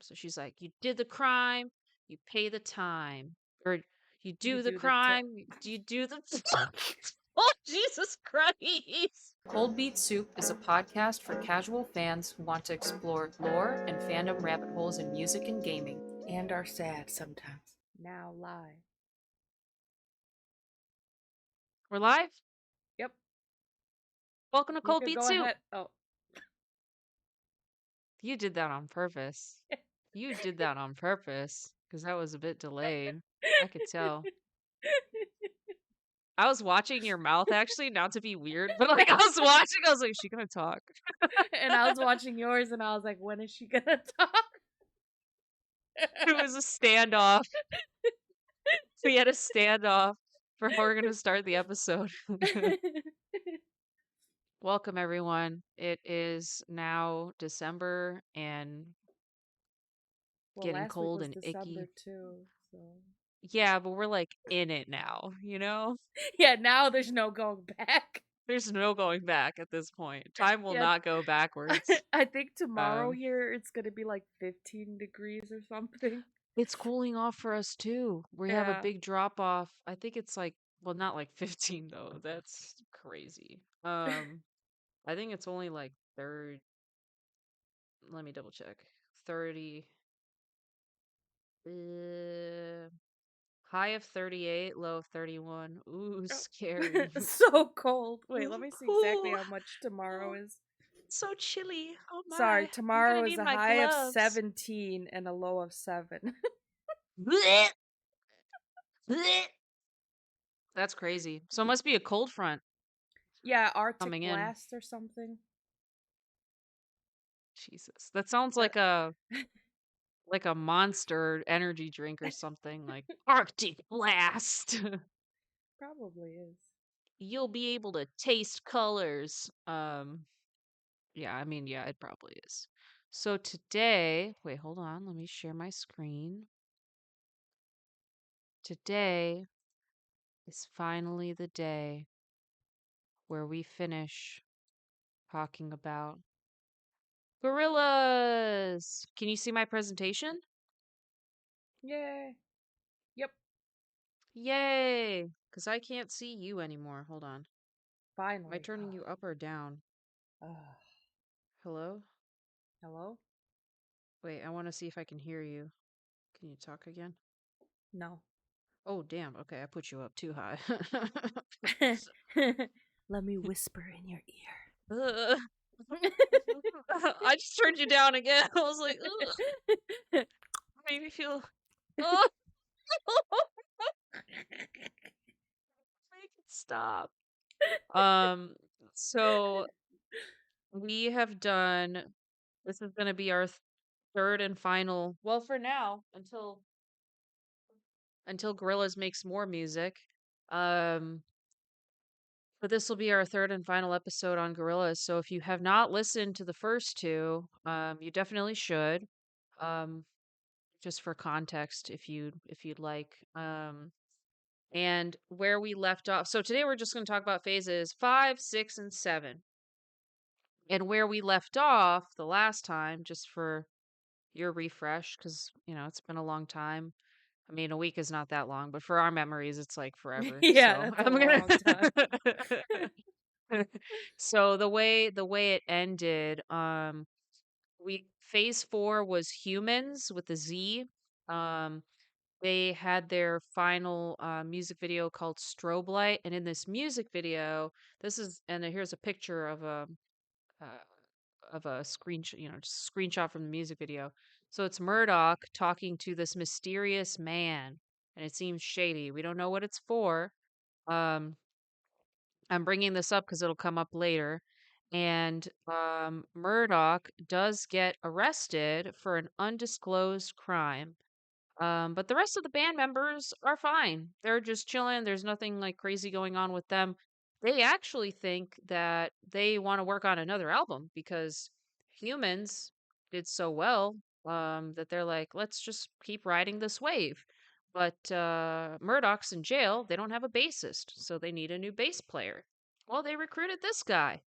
So she's like, you did the crime, you pay the time. Or you You do the do the tip. crime, you do the. Oh, Jesus Christ. Cold Beet Soup is a podcast for casual fans who want to explore lore and fandom rabbit holes in music and gaming. And are sad sometimes. Now live. We're live. Yep. Welcome to You Cold could Beet go Soup. ahead. Oh. You did that on purpose. You did that on purpose because that was a bit delayed. I could tell. I was watching your mouth actually, not to be weird, but like I was watching, I was like, is she gonna talk? And I was watching yours and I was like, when is she gonna talk? It was a standoff. We had a standoff for how we're gonna start the episode. Welcome everyone. It is now December and Well, getting last week cold was and December icky. too, so Yeah, but we're like in it now, you know? yeah, now there's no going back. There's no going back at this point. Time will Yeah, not go backwards. I think tomorrow Um, here it's gonna be like 15 degrees or something. it's cooling off for us too. We have a Yeah. big drop off. I think it's like, well, not like 15 though. That's crazy. I think it's only like third. Let me double check. 30. Uh, high of 38, low of 31. Ooh, scary. So cold. Wait, let Ooh, me see exactly ooh, how much tomorrow ooh, is. so chilly. Oh Sorry, my. I'm gonna tomorrow is need a my high of gloves. 17 and a low of 7. Blech, blech. That's crazy. So it must be a cold front Yeah, Arctic coming in. blast or something. Jesus. That sounds But like a monster energy drink or something like Arctic Blast. probably is. You'll be able to taste colors. Yeah, I mean, yeah, it probably is. So today, wait, hold on. Let me share my screen. Today is finally the day where we finish talking about gorillas. Can you see my presentation? Yay. Yep, Yay! Because I can't see you anymore. Hold on. Am I finally. turning you up or down? Hello? Hello? Wait, I want to see if I can hear you. Can you talk again? No. Oh, damn. Okay, I put you up too high. Let me whisper in your Ugh. I just turned you down again. I was like, ugh, ear. made me feel. Oh, make it stop. Um, so we have done. This is going to be our third and final. Well, for now, until Gorillaz makes more music. Um, but this will be our third and final episode on Gorillaz. So if you have not listened to the first two, you definitely should. Um, just for context, if you'd like. And where we left off. So today we're just going to talk about phases 5, 6, and 7. And where we left off the last time, just for your refresh, because it's been a long time. I mean, a week is not that long, but for our memories, it's like forever. Yeah, So that's a I'm gonna. long time. So the way it ended, we phase 4 was humans with a Z. Um, they had their final music video called Strobe Light, and in this music video, here's a picture uh, of a screenshot, just a screenshot from the music video. So it's Murdoch talking to this mysterious man, and it seems shady. We don't know what it's for. Um, I'm bringing this up because it'll come up later. And Murdoch does get arrested for an undisclosed crime. But the rest of the band members are fine. They're just chilling. There's nothing like crazy going on with them. They actually think that they want to work on another album because humans did so well that they're like, let's just keep riding this wave. But Murdoch's in jail. They don't have a bassist, so they need a new bass player. Well, they recruited this guy.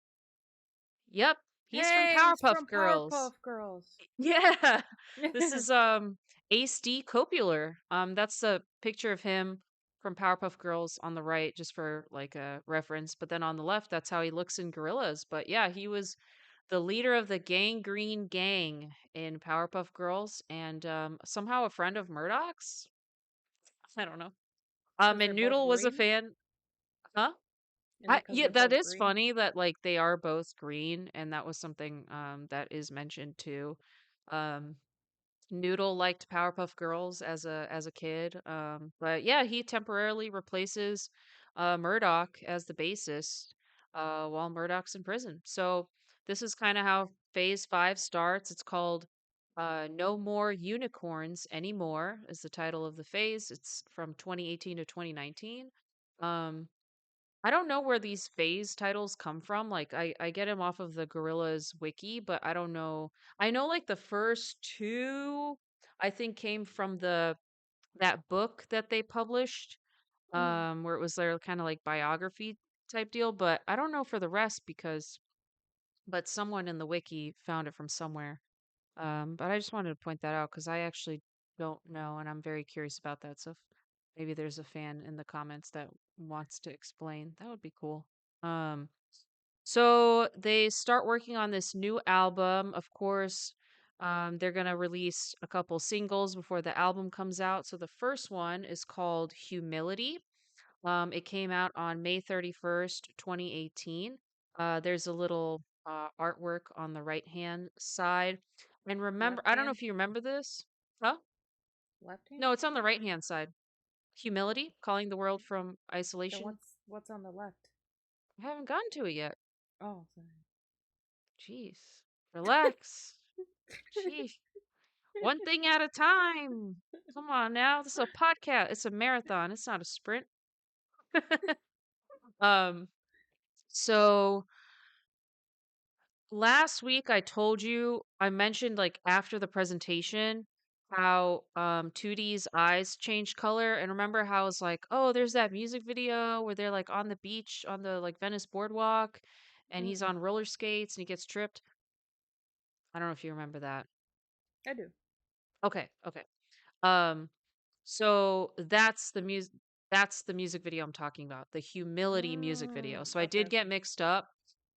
Yep, He's from Hey, he's Powerpuff from Girls. Powerpuff Girls. Yeah. This is Ace D Copular. That's a picture of him from Powerpuff Girls on the right, just for like a reference. But then on the left, that's how he looks in Gorillaz. But yeah, he was the leader of the Gang Green Gang in Powerpuff Girls, and somehow a friend of Murdoch's. I don't know. Because they're And both Noodle was a green? fan. Huh? Is it because Yeah, they're that both is green? funny that like they are both green, and that was something that is mentioned too. Um, Noodle liked Powerpuff Girls as a kid, but yeah, he temporarily replaces Murdoch as the bassist while Murdoch's in prison. So this is kind of how Phase 5 starts. It's called "No More Unicorns Anymore" is the title of the phase. It's from 2018 to 2019. Um, I don't know where these phase titles come from. Like I get them off of the Gorillas wiki, but I don't know. I know like the first two I think came from the that book that they published Mm. where it was their kind of like biography type deal, but I don't know for the rest because but someone in the wiki found it from somewhere. But I just wanted to point that out because I actually don't know, and I'm very curious about that. So if maybe there's a fan in the comments that wants to explain, that would be cool. Um, so they start working on this new album. Of course, they're gonna release a couple singles before the album comes out. So the first one is called Humility. It came out on May 31st, 2018. There's a little artwork on the right hand side. And remember, Left I don't know hand? if you remember this. Huh? Left hand? No, it's on the right hand side. Humility, calling the world from Then isolation. what's on the left? I haven't gotten to it yet. Oh, sorry. Jeez. Relax. Jeez. One thing at a time. Come on now. This is a podcast. It's a marathon. It's not a sprint. um, so last week I told you I mentioned like after the presentation how 2D's eyes changed color, and remember how I was like, "Oh, there's that music video where they're like on the beach on the like Venice boardwalk and he's Mm-mm. on roller skates and he gets tripped." I don't know if you remember that. I do. Okay, okay. Um So that's the music video I'm talking about, the Humility music video. So I Okay, did get okay. mixed up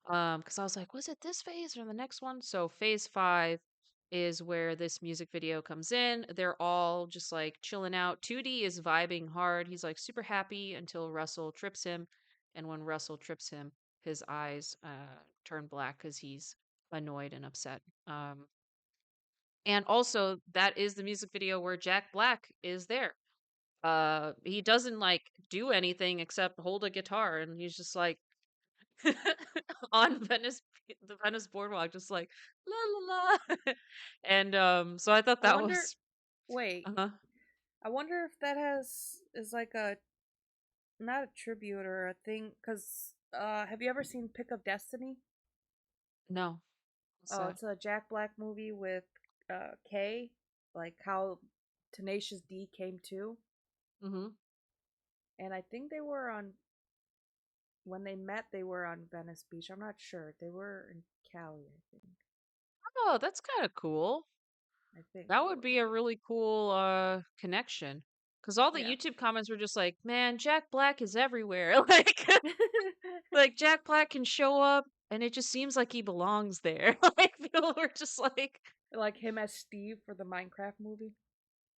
because I was like, was it this phase or the next one? So phase 5 is where this music video comes in. They're all just like chilling out. 2D is vibing hard. He's like super happy until Russell trips him, and when Russell trips him, his eyes turn black cuz he's annoyed and upset. And also that is the music video where Jack Black is there. He doesn't like do anything except hold a guitar, and he's just like on the Venice boardwalk, just like la la la. And so I thought I that wonder. was Wait. uh-huh. I wonder if that has is like a not a tribute or a thing. Cause have you ever seen Pick of Destiny? No, what's Oh, that? it's a Jack Black movie with Kay, like how Tenacious D came to, Mm-hmm. and I think they were on when they met. They were on Venice Beach. I'm not sure. They were in Cali, I think. Oh, that's kind of cool. I think That they would were. be a really cool connection. Because all the Yeah. YouTube comments were just like, "Man, Jack Black is everywhere." Like Jack Black can show up, and it just seems like he belongs there. Like people were just like, Like him as Steve for the Minecraft movie.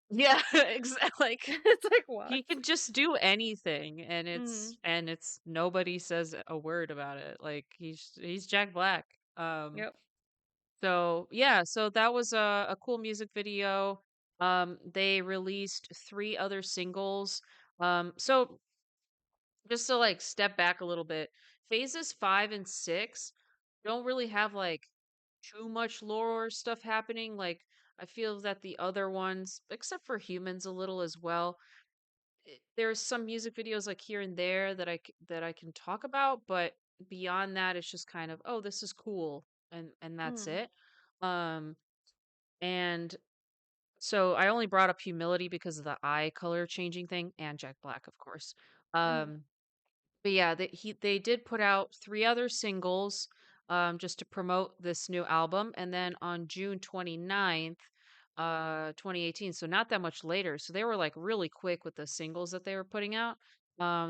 yeah, exactly. Like It's like what? he can just do anything, and Mm. it's nobody says a word about it. Like he's Jack Black. Um, Yep. so yeah, so that was a cool music video. They released three other singles. So just to like step back a little bit, phases 5 and 6 don't really have like too much lore stuff happening. Like I feel that the other ones, except for humans, a little as well. There's some music videos like here and there that that I can talk about, but beyond that, it's just kind of oh, this is cool, and that's Mm. it. Um, and so I only brought up humility because of the eye color changing thing, and Jack Black, of course. Mm. But yeah, they did put out three other singles. just to promote this new album. And then on June 29th, 2018, so not that much later. So they were like really quick with the singles that they were putting out.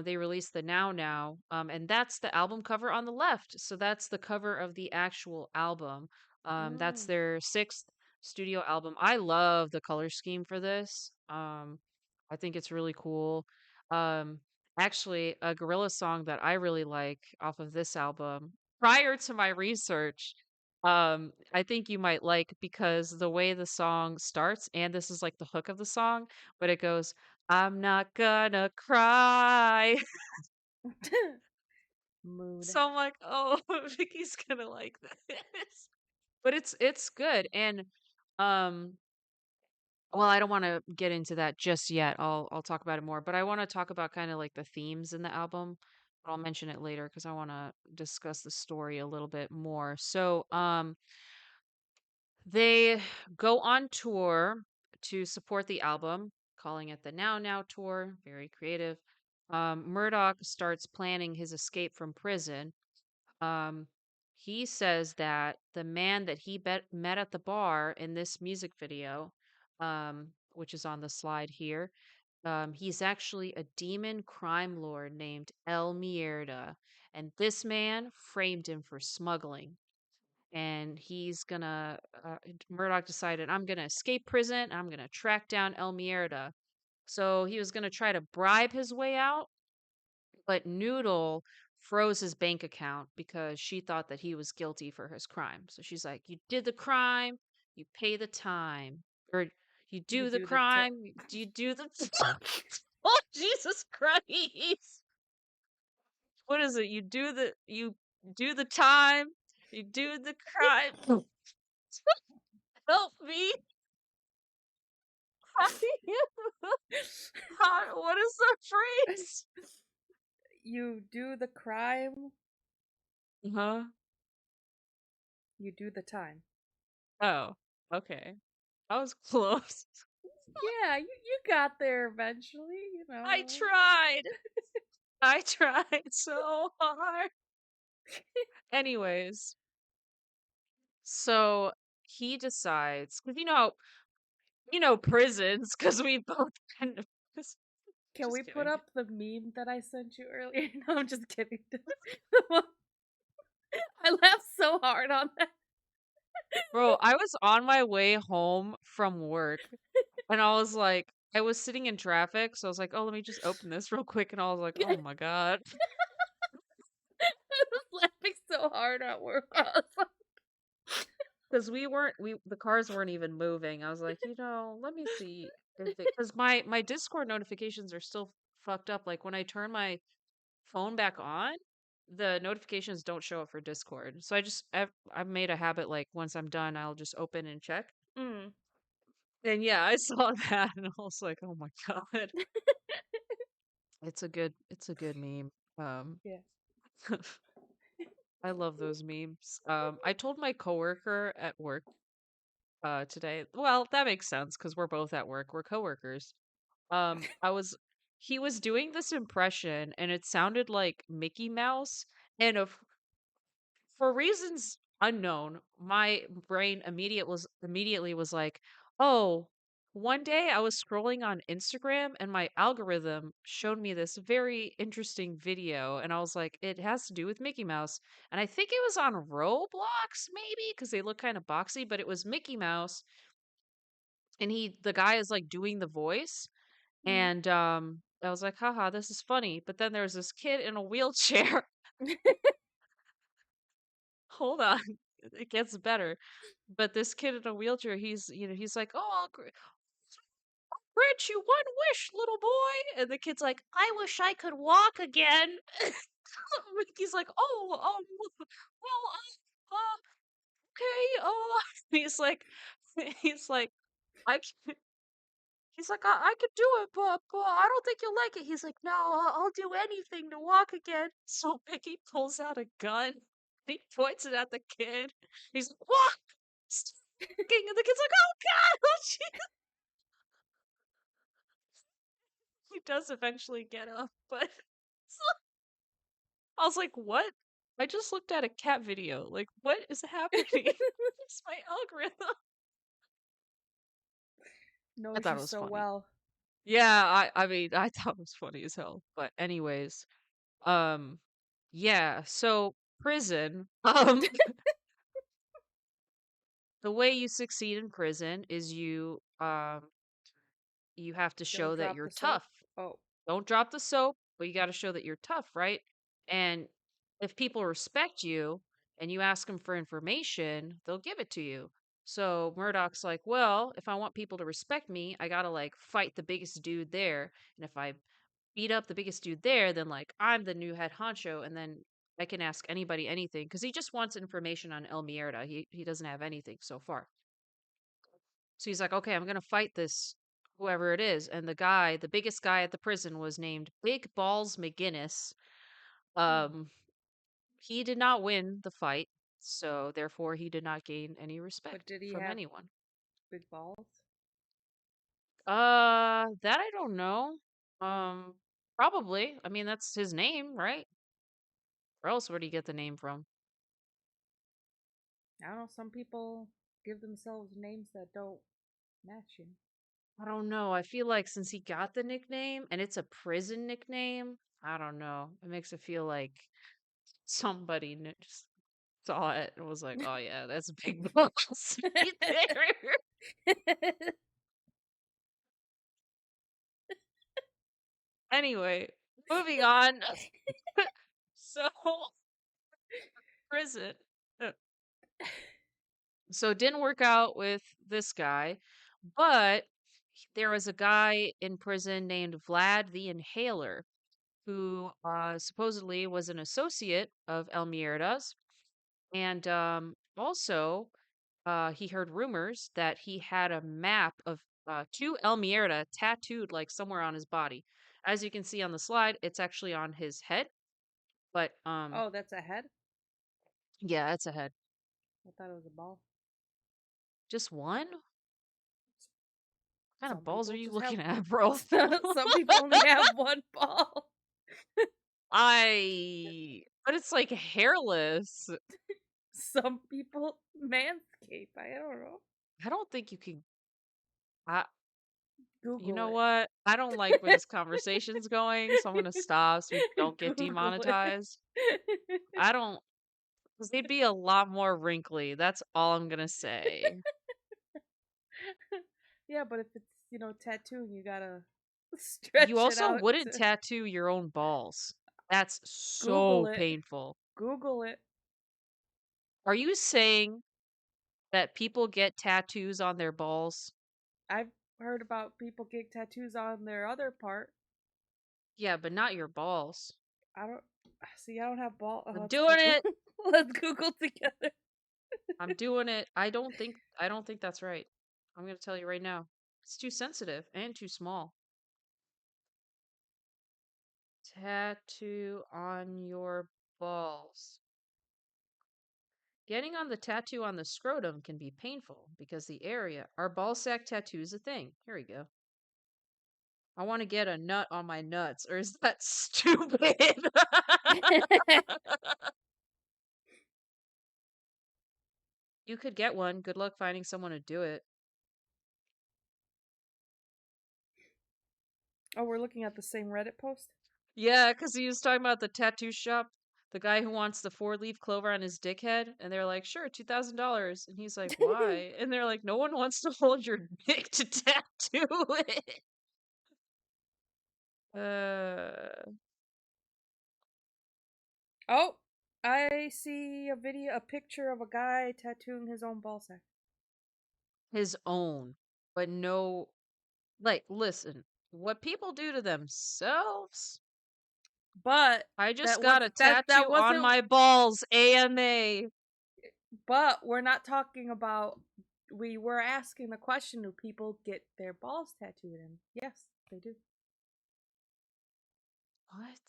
They released the Now Now, and that's the album cover on the left. So that's the cover of the actual album. That's Mm. their sixth studio album. I love the color scheme for this. I think it's really cool. Um, Actually, a Gorilla song that I really like off of this album, prior to my research, I think you might like because the way the song starts, and this is like the hook of the song, but it goes, I'm not gonna cry. Mood. So I'm like, oh, Vicky's gonna like this. But it's good. And um well, I don't want to get into that just yet. I'll talk about it more, but I want to talk about kind of like the themes in the album. But I'll mention it later because I want to discuss the story a little bit more. So, they go on tour to support the album, calling it the Now Now Tour. Very creative. Murdoch starts planning his escape from prison. Um, he says that the man that met at the bar in this music video, which is on the slide here, he's actually a demon crime lord named El Mierda. And this man framed him for smuggling. And Murdoch decided, I'm gonna escape prison. I'm gonna track down El Mierda. So he was gonna try to bribe his way out, but Noodle froze his bank account because she thought that he was guilty for his crime. So she's like, "You did the crime, you pay the time, or you You do the do the t- crime, you do the." Oh, Jesus Christ! What is it? You do the time, you do the crime. Help me! How do you? What is the phrase? You do the crime, Huh? you do the time. Oh, okay. I was close. Yeah, you got there eventually, you I know. tried. I tried so hard. Anyways, so he decides, because prisons, because we both been to prison. Can we Just put kidding. up the meme that I sent you earlier? No, I'm just kidding. I laughed so hard on that. Bro, I was on my way home from work and I was sitting in traffic, so I was like, oh, let me just open this real quick. And I was like, oh my God. I was laughing so hard at work. I was like, Because the cars weren't even moving. I was like, let me see if it, because my Discord notifications are still fucked up. Like when I turn my phone back on, the notifications don't show up for Discord. So I've made a habit like once I'm done, I'll just open and check. mm. And yeah, I saw that and I was like, oh my God. It's a good meme. Um Yeah. I love those memes. I told my coworker at work today. Well, that makes sense because we're both at work. We're coworkers. I was He was doing this impression and it sounded like Mickey Mouse. And for reasons unknown, my brain immediately was like, "Oh, one day I was scrolling on Instagram and my algorithm showed me this very interesting video." And I was like, "It has to do with Mickey Mouse." And I think it was on Roblox maybe because they look kind of boxy, but it was Mickey Mouse and the guy is like doing the voice. Mm. And I was like, haha, this is funny. But then there's this kid in a wheelchair. Hold on. It gets better. But this kid in a wheelchair, he's like, "Oh, I'll grant you one wish, little boy." And the kid's like, "I wish I could walk again." He's like, "Oh, well, okay." Oh, he's like, he's like, I can He's like, I could do it, but I don't think you'll like it. He's like, no, I'll do anything to walk again. So Mickey pulls out a gun. He points it at the kid. He's like, walk! Stop walking! And the kid's like, oh God! Oh, jeez. He does eventually get up, but I was like, what? I just looked at a cat video. Like, what is happening? It's my algorithm. I Knows thought you it was so funny. well. Yeah, I mean, I thought it was funny as hell. But anyways, um, yeah. So prison. The way you succeed in prison is you have to Don't show that drop you're the soap. tough. Oh, Don't drop the soap, but you got to show that you're tough, right? And if people respect you and you ask them for information, they'll give it to you. So Murdoch's like, well, if I want people to respect me, I got to like fight the biggest dude there. And if I beat up the biggest dude there, then like I'm the new head honcho and then I can ask anybody anything because he just wants information on El Mierda. He doesn't have anything so far. So he's like, okay, I'm going to fight this whoever it is. And the biggest guy at the prison was named Big Balls McGinnis. hmm. Um, he did not win the fight, so therefore he did not gain any But respect did he from have anyone. big balls? That I don't know. Um, Probably. I mean, that's his name, right? Where else would he get the name from? I don't know. Some people give themselves names that don't match you. I don't know. I feel like since he got the nickname and it's a prison nickname, I don't know. It makes it feel like somebody just saw it and was like, "Oh yeah, that's big balls right there." Anyway, moving on. So prison. Uh, So it didn't work out with this guy, but there was a guy in prison named Vlad the Inhaler who supposedly was an associate of El Mierda's, and also he heard rumors that he had a map of to El Mierda tattooed like somewhere on his body. As you can see on the slide, it's actually on his head, but Oh, that's a head? yeah, it's a head. I thought it was a ball. Just one? What kind of Some balls are people you just have looking at, bro? some people only have one ball. But it's like hairless. Some people manscape. I don't know. I don't think you can. I, you Google know it. what? I don't like where this conversation's going, so I'm gonna stop so we don't get Google it. demonetized. I don't, because they'd be a lot more wrinkly. That's all I'm gonna say. Yeah, but if it's, tattooing, you gotta You stretch it also out wouldn't to tattoo your own balls. That's Google so it. painful. Google it. Are you saying that people get tattoos on their balls? I've heard about people get tattoos on their other part. Yeah, but not your balls. I don't see. I don't have ball. Oh, I'm let's doing Google. it. Let's Google together. I'm doing it. I don't think that's right. I'm going to tell you right now. It's too sensitive and too small. Tattoo on your balls. Getting on the tattoo on the scrotum can be painful because the area. Are ball sack tattoos a thing? Here we go. I want to get a nut on my nuts, or is that stupid? You could get one. Good luck finding someone to do it. Oh, we're looking at the same Reddit post. Yeah, because he was talking about the tattoo shop, the guy who wants the 4-leaf clover on his dickhead, and they're like, sure, $2,000. And he's like, why? And they're like, no one wants to hold your dick to tattoo it. Uh, Oh, I see a picture of a guy tattooing his own ball sack. his own. But no, like, listen, what people do to themselves. But I just that was got a that tattoo on wasn't. my balls, AMA. But we're not talking about. We were asking the question: do people get their balls tattooed? And yes, they do. What?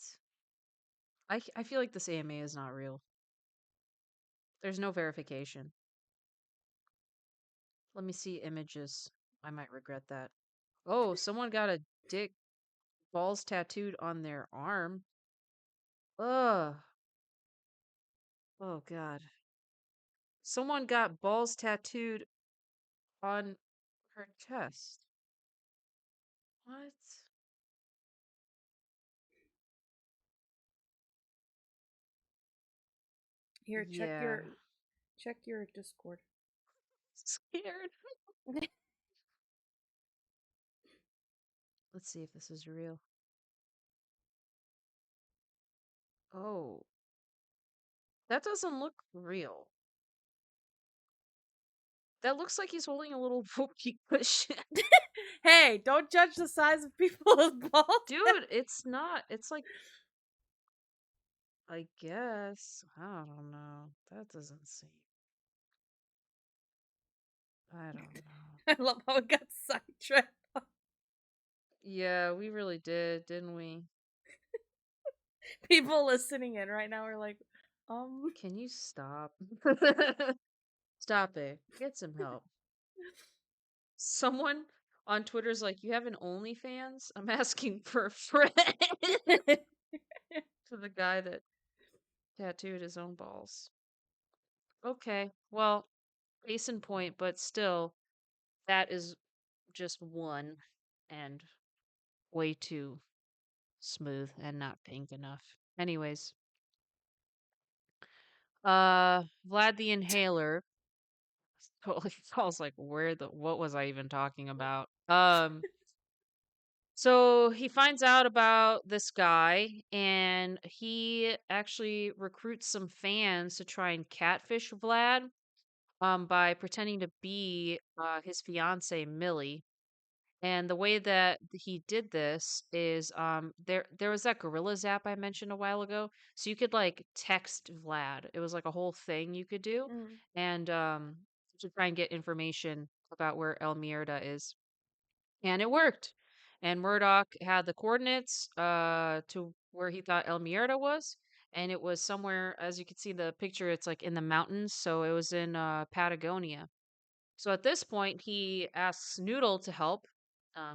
I feel like this AMA is not real. There's no verification. Let me see images. I might regret that. Oh, someone got a dick balls tattooed on their arm. Ugh. Oh God. Someone got balls tattooed on her chest. What? Here, Yeah. check your Discord. Scared. Let's see if this is real. Oh, that doesn't look real. That looks like he's holding a little whoopee cushion. Hey, don't judge the size of people's balls. Dude, it's not. It's like, I guess. I don't know. That doesn't seem. I don't know. I love how it got sidetracked. Yeah, we really did, didn't we? People listening in right now are like, Can you stop? Stop it. Get some help. Someone on Twitter's like, you have an OnlyFans? I'm asking for a friend. To the guy that tattooed his own balls. Okay, well, case in point, but still, that is just one and way too smooth and not pink enough. Anyways, Vlad the Inhaler totally falls like what was I even talking about? So he finds out about this guy and he actually recruits some fans to try and catfish Vlad by pretending to be his fiance Millie. And the way that he did this is there was that Gorillaz app I mentioned a while ago. So you could like text Vlad. It was like a whole thing you could do Mm. and to try and get information about where El Mierda is. And it worked. And Murdoch had the coordinates to where he thought El Mierda was. And it was somewhere, as you can see in the picture, it's like in the mountains. So it was in Patagonia. So at this point, he asks Noodle to help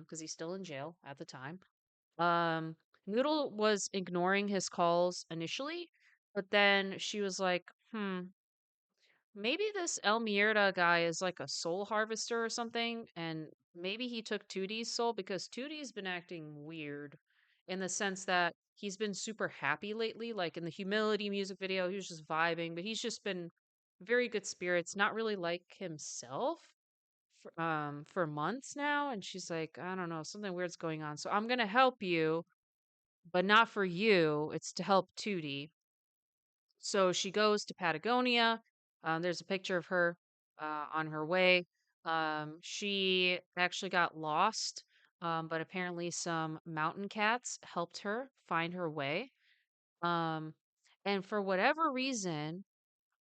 because he's still in jail at the time. Um, Noodle was ignoring his calls initially, but then she was like, maybe this El Mierda guy is like a soul harvester or something, and maybe he took Tootie's soul because Tootie's been acting weird in the sense that he's been super happy lately. Like in the humility music video, he was just vibing, but he's just been very good spirits, not really like himself for months now. And she's like, I don't know, something weird's going on. So I'm gonna help you, but not for you. It's to help Tootie. So she goes to Patagonia. There's a picture of her on her way. She actually got lost, but apparently some mountain cats helped her find her way. Um, and for whatever reason,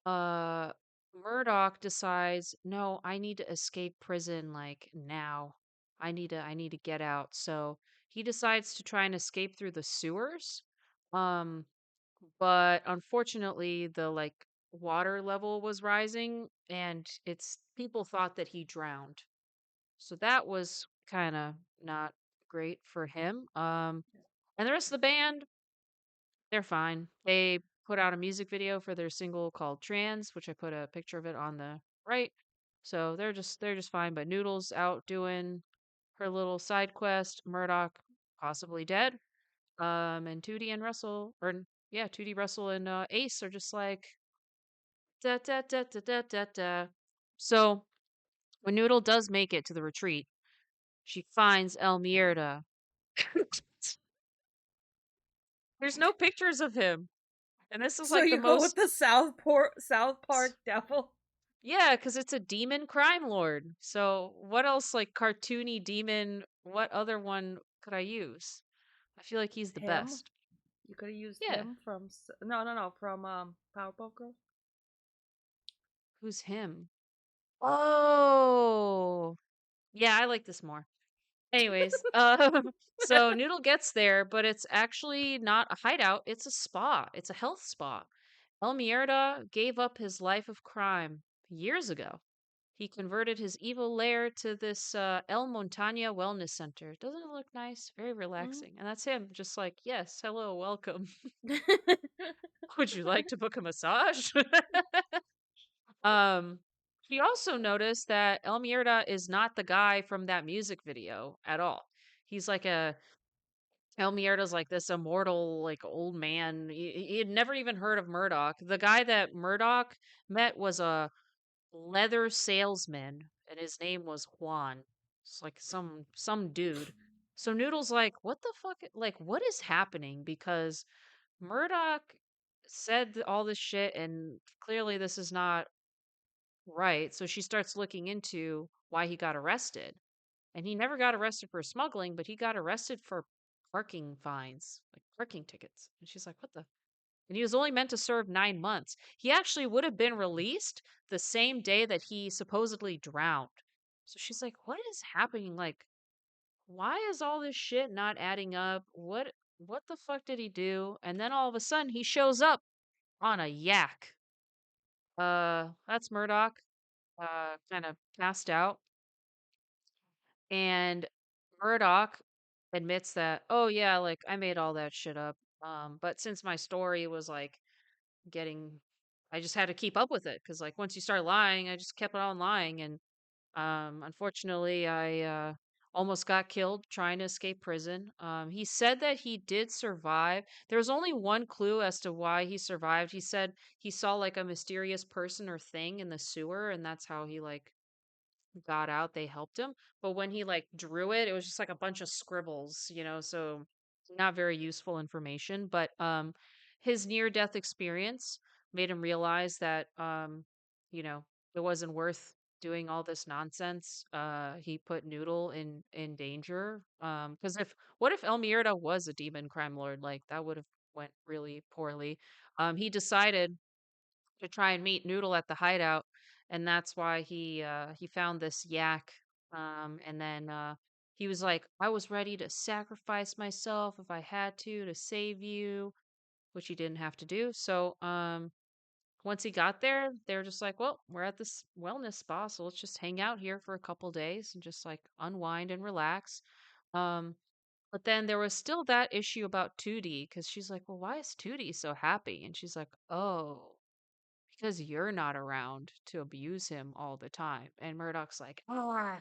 uh, Murdoch decides, no, I need to escape prison like now. I need to get out. So he decides to try and escape through the sewers. Um, but unfortunately the like water level was rising and it's people thought that he drowned. So that was kind of not great for him. And the rest of the band, they're fine. They put out a music video for their single called Trans, which I put a picture of it on the right. So they're just fine, but Noodle's out doing her little side quest, Murdoch possibly dead. And Tootie and Russell, yeah, Tootie, Russell, and Ace are just like da da da da da da da. So when Noodle does make it to the retreat, she finds El Mierda. There's no pictures of him, and this is So like the you go with most. the South Park devil. Yeah, because it's a demon crime lord. So what else, like cartoony demon? What other one could I use? I feel like he's the Him. best. You could have used Yeah, him from no from Powerpuff Girls. who's him? Oh, yeah, I like this more. Anyways, so Noodle gets there, but it's actually not a hideout, it's a spa. It's a health spa. El Mierda gave up his life of crime years ago. he converted his evil lair to this El Montaña Wellness Center. Doesn't it look nice? Very Mm. relaxing. And that's him, just like, yes, hello, welcome. Would you like to book a massage? um, she also noticed that El Mierda is not the guy from that music video at all. He's like a El Mierda's like this immortal, like old man. He had never even heard of Murdoch. The guy that Murdoch met was a leather salesman, and his name was Juan. It's like some dude. So Noodle's like, what the fuck? Like, what is happening? Because Murdoch said all this shit, and clearly this is not right. So she starts looking into why he got arrested. And he never got arrested for smuggling, but he got arrested for parking fines, like parking tickets. And she's like, what the? And he was only meant to serve 9 months. He actually would have been released the same day that he supposedly drowned. So she's like, what is happening? Like, why is all this shit not adding up? What the fuck did he do? And then all of a sudden he shows up on a yak. That's Murdoch, kind of passed out. And Murdoch admits that, oh yeah, like I made all that shit up. But since my story was like getting, I just had to keep up with it because like once you start lying, I just kept on lying, and unfortunately, I almost got killed trying to escape prison. He said that he did survive. There was only one clue as to why he survived. He said he saw like a mysterious person or thing in the sewer, and that's how he like got out. They helped him, but when he like drew it, it was just like a bunch of scribbles, so not very useful information. But his near death experience made him realize that you know, it wasn't worth doing all this nonsense. He put Noodle in danger. Because if what if Elmierda was a demon crime lord? Like that would have went really poorly. He decided to try and meet Noodle at the hideout, and that's why he found this yak. And then he was like, "I was ready to sacrifice myself if I had to save you," which he didn't have to do. So once he got there, they're just like, "Well, we're at this wellness spa, so let's just hang out here for a couple days and just like unwind and relax." Um, but then there was still that issue about Tootie because she's like, "Well, why is Tootie so happy?" And she's like, "Oh, because you're not around to abuse him all the time." And Murdoch's like, "Ah,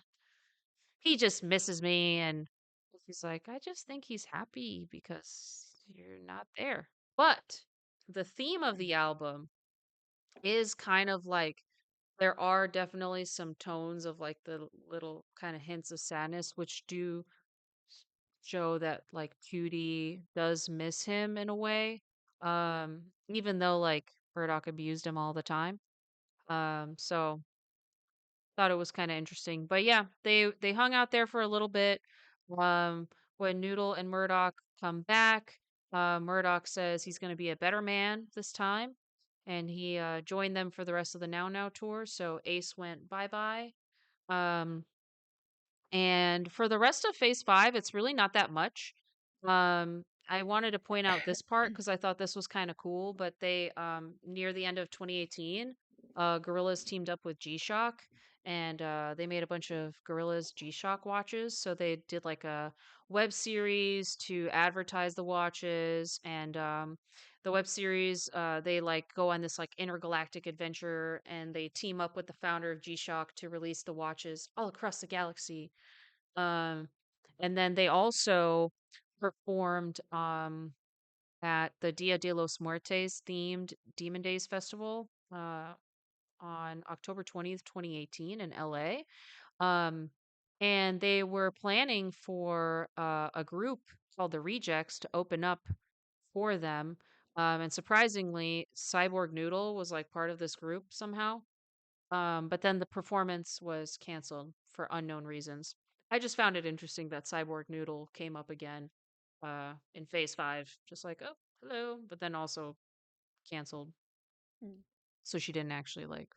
he just misses me." And he's like, "I just think he's happy because you're not there." But the theme of the album is kind of like there are definitely some tones of like the little kind of hints of sadness, which do show that like Cutie does miss him in a way. Even though like Murdoch abused him all the time. So thought it was kind of interesting. But yeah, they hung out there for a little bit. Um, when Noodle and Murdoch come back, Murdoch says he's going to be a better man this time, and he joined them for the rest of the Now Now tour. So Ace went bye bye. Um, and for the rest of phase five, it's really not that much. I wanted to point out this part because I thought this was kind of cool, but they near the end of 2018, Gorillaz teamed up with G-Shock, and they made a bunch of Gorillaz G-Shock watches. So they did like a web series to advertise the watches, and the web series they like go on this like intergalactic adventure, and they team up with the founder of G-Shock to release the watches all across the galaxy. um, and then they also performed at the Dia de los Muertes themed Demon Days Festival on October 20th, 2018 in LA. Um, and they were planning for a group called the Rejects to open up for them. And surprisingly, Cyborg Noodle was like part of this group somehow. But then the performance was canceled for unknown reasons. I just found it interesting that Cyborg Noodle came up again in phase five, just like, oh, hello, but then also canceled. Mm. So she didn't actually like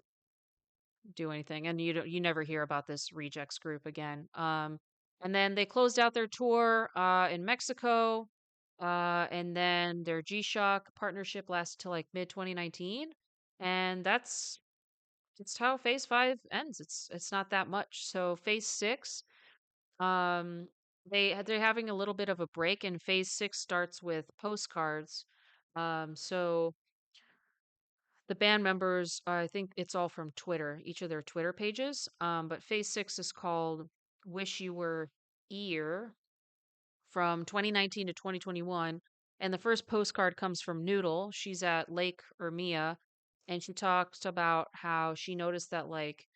do anything. And you never hear about this rejects group again. And then they closed out their tour in Mexico. And then their G Shock partnership lasted till like mid 2019. And that's it's how phase 5 ends. It's not that much. So phase 6, um they're having a little bit of a break, and phase 6 starts with postcards. So the band members, I think it's all from Twitter, each of their Twitter pages. But phase 6 is called Wish You Were Ear, from 2019 to 2021. And the first postcard comes from Noodle. She's at Lake Ermia, and she talks about how she noticed that like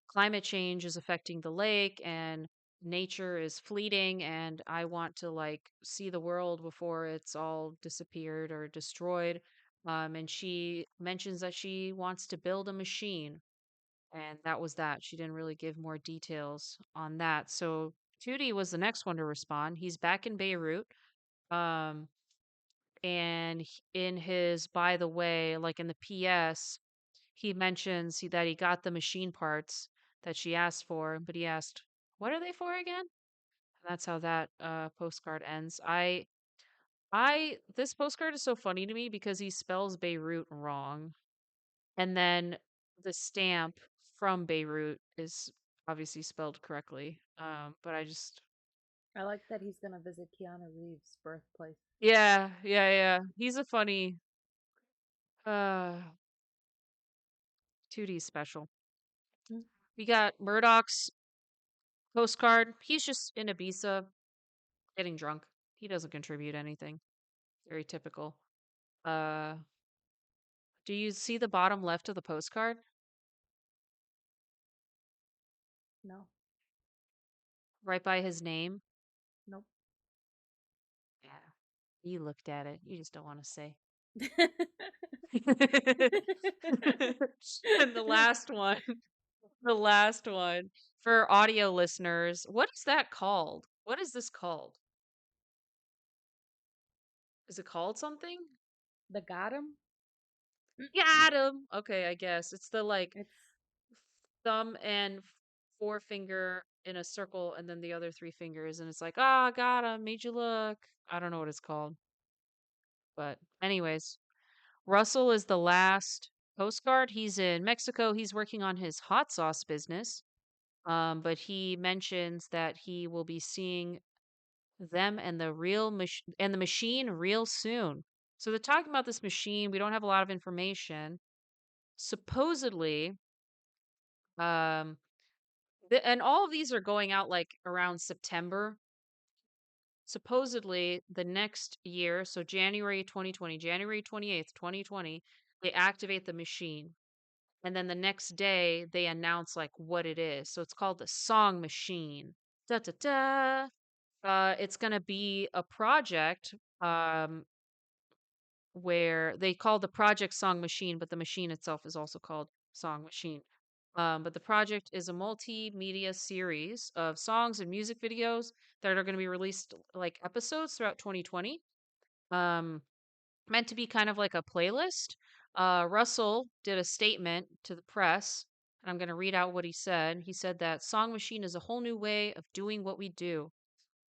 climate change is affecting the lake and nature is fleeting, and I want to like see the world before it's all disappeared or destroyed. And she mentions that she wants to build a machine, and that was that. She didn't really give more details on that. So Tootie was the next one to respond. He's back in Beirut. Um, and in his, by the way, like in the PS, he mentions that he got the machine parts that she asked for, but he asked, "What are they for again?" And that's how that postcard ends. This postcard is so funny to me because he spells Beirut wrong. And then the stamp from Beirut is obviously spelled correctly. But I just, I like that he's gonna visit Keanu Reeves' birthplace. yeah, yeah, yeah. He's a funny, uh, 2D special. We got Murdoch's postcard. He's just in Ibiza getting drunk. He doesn't contribute anything. Very typical. Uh, do you see the bottom left of the postcard? No, Right by his name? nope. Yeah. You looked at it. You just don't want to say. I And the last one for audio listeners, what is that called? What is this called? Is it called something? the got him. Got him. Okay, I guess it's the like It's thumb and forefinger in a circle, and then the other three fingers, and it's like, ah, got him, made you look. I don't know what it's called, but anyways, Russell is the last postcard. He's in Mexico. He's working on his hot sauce business. But he mentions that he will be seeing them and the machine real soon. So they're talking about this machine. We don't have a lot of information. Supposedly, um, and all of these are going out like around September. Supposedly, the next year, so January 2020, January 28th, 2020, they activate the machine. And then the next day, they announce like what it is. So it's called the Song Machine. Da da da. It's gonna be a project where they call the project Song Machine, but the machine itself is also called Song Machine. But the project is a multimedia series of songs and music videos that are going to be released like episodes throughout 2020. Um, Meant to be kind of like a playlist. Russell did a statement to the press, and I'm going to read out what he said. He said that Song Machine is a whole new way of doing what we do.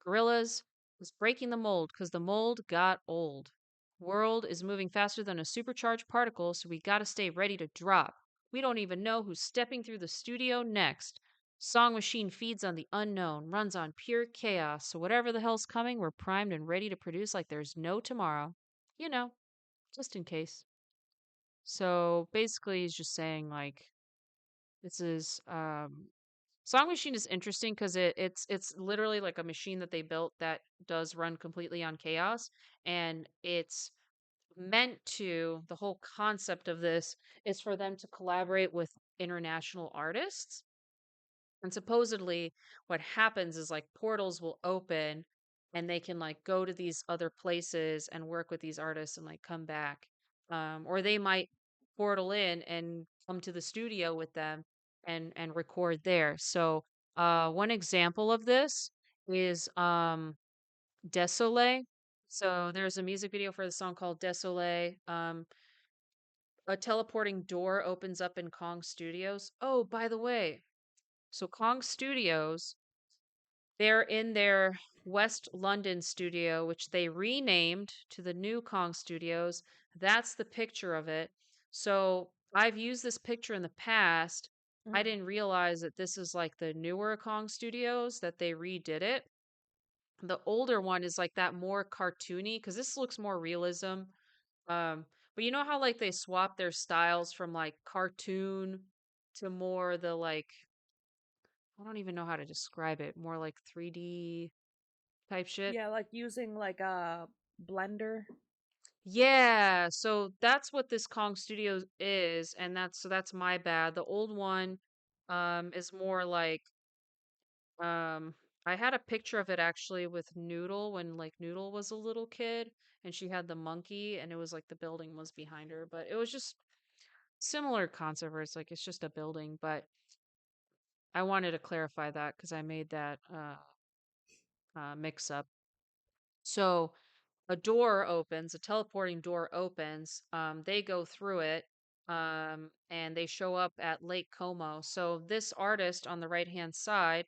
Gorillaz was breaking the mold because the mold got old. World is moving faster than a supercharged particle, so we gotta stay ready to drop. We don't even know who's stepping through the studio next. Song Machine feeds on the unknown, runs on pure chaos, so whatever the hell's coming, we're primed and ready to produce like there's no tomorrow. You know, just in case. So basically, he's just saying, like, this is Song Machine is interesting because it's literally like a machine that they built that does run completely on chaos, and it's meant to, the whole concept of this is for them to collaborate with international artists. And supposedly what happens is like portals will open, and they can like go to these other places and work with these artists and like come back. Or they might portal in and come to the studio with them and record there. So one example of this is Desolé. So there's a music video for the song called Desolé. A teleporting door opens up in Kong Studios. Oh, by the way, so Kong Studios, they're in their West London studio, which they renamed to the new Kong Studios. That's the picture of it. So I've used this picture in the past. I Mm. didn't realize that this is like the newer Kong Studios that they redid it. The older one is like that more cartoony because this looks more realism. Um, but you know how like they swap their styles from like cartoon to more the like I don't even know how to describe it, more like 3D type shit. Yeah, like using like a blender. Yeah, so that's what this Kong Studios is, and that's my bad. The old one is more like I had a picture of it actually with Noodle when like Noodle was a little kid and she had the monkey and it was like the building was behind her, but it was just similar concept where it's like it's just a building, but I wanted to clarify that because I made that mix up. So a door opens, a teleporting door opens. They go through it, and they show up at Lake Como. So this artist on the right hand side,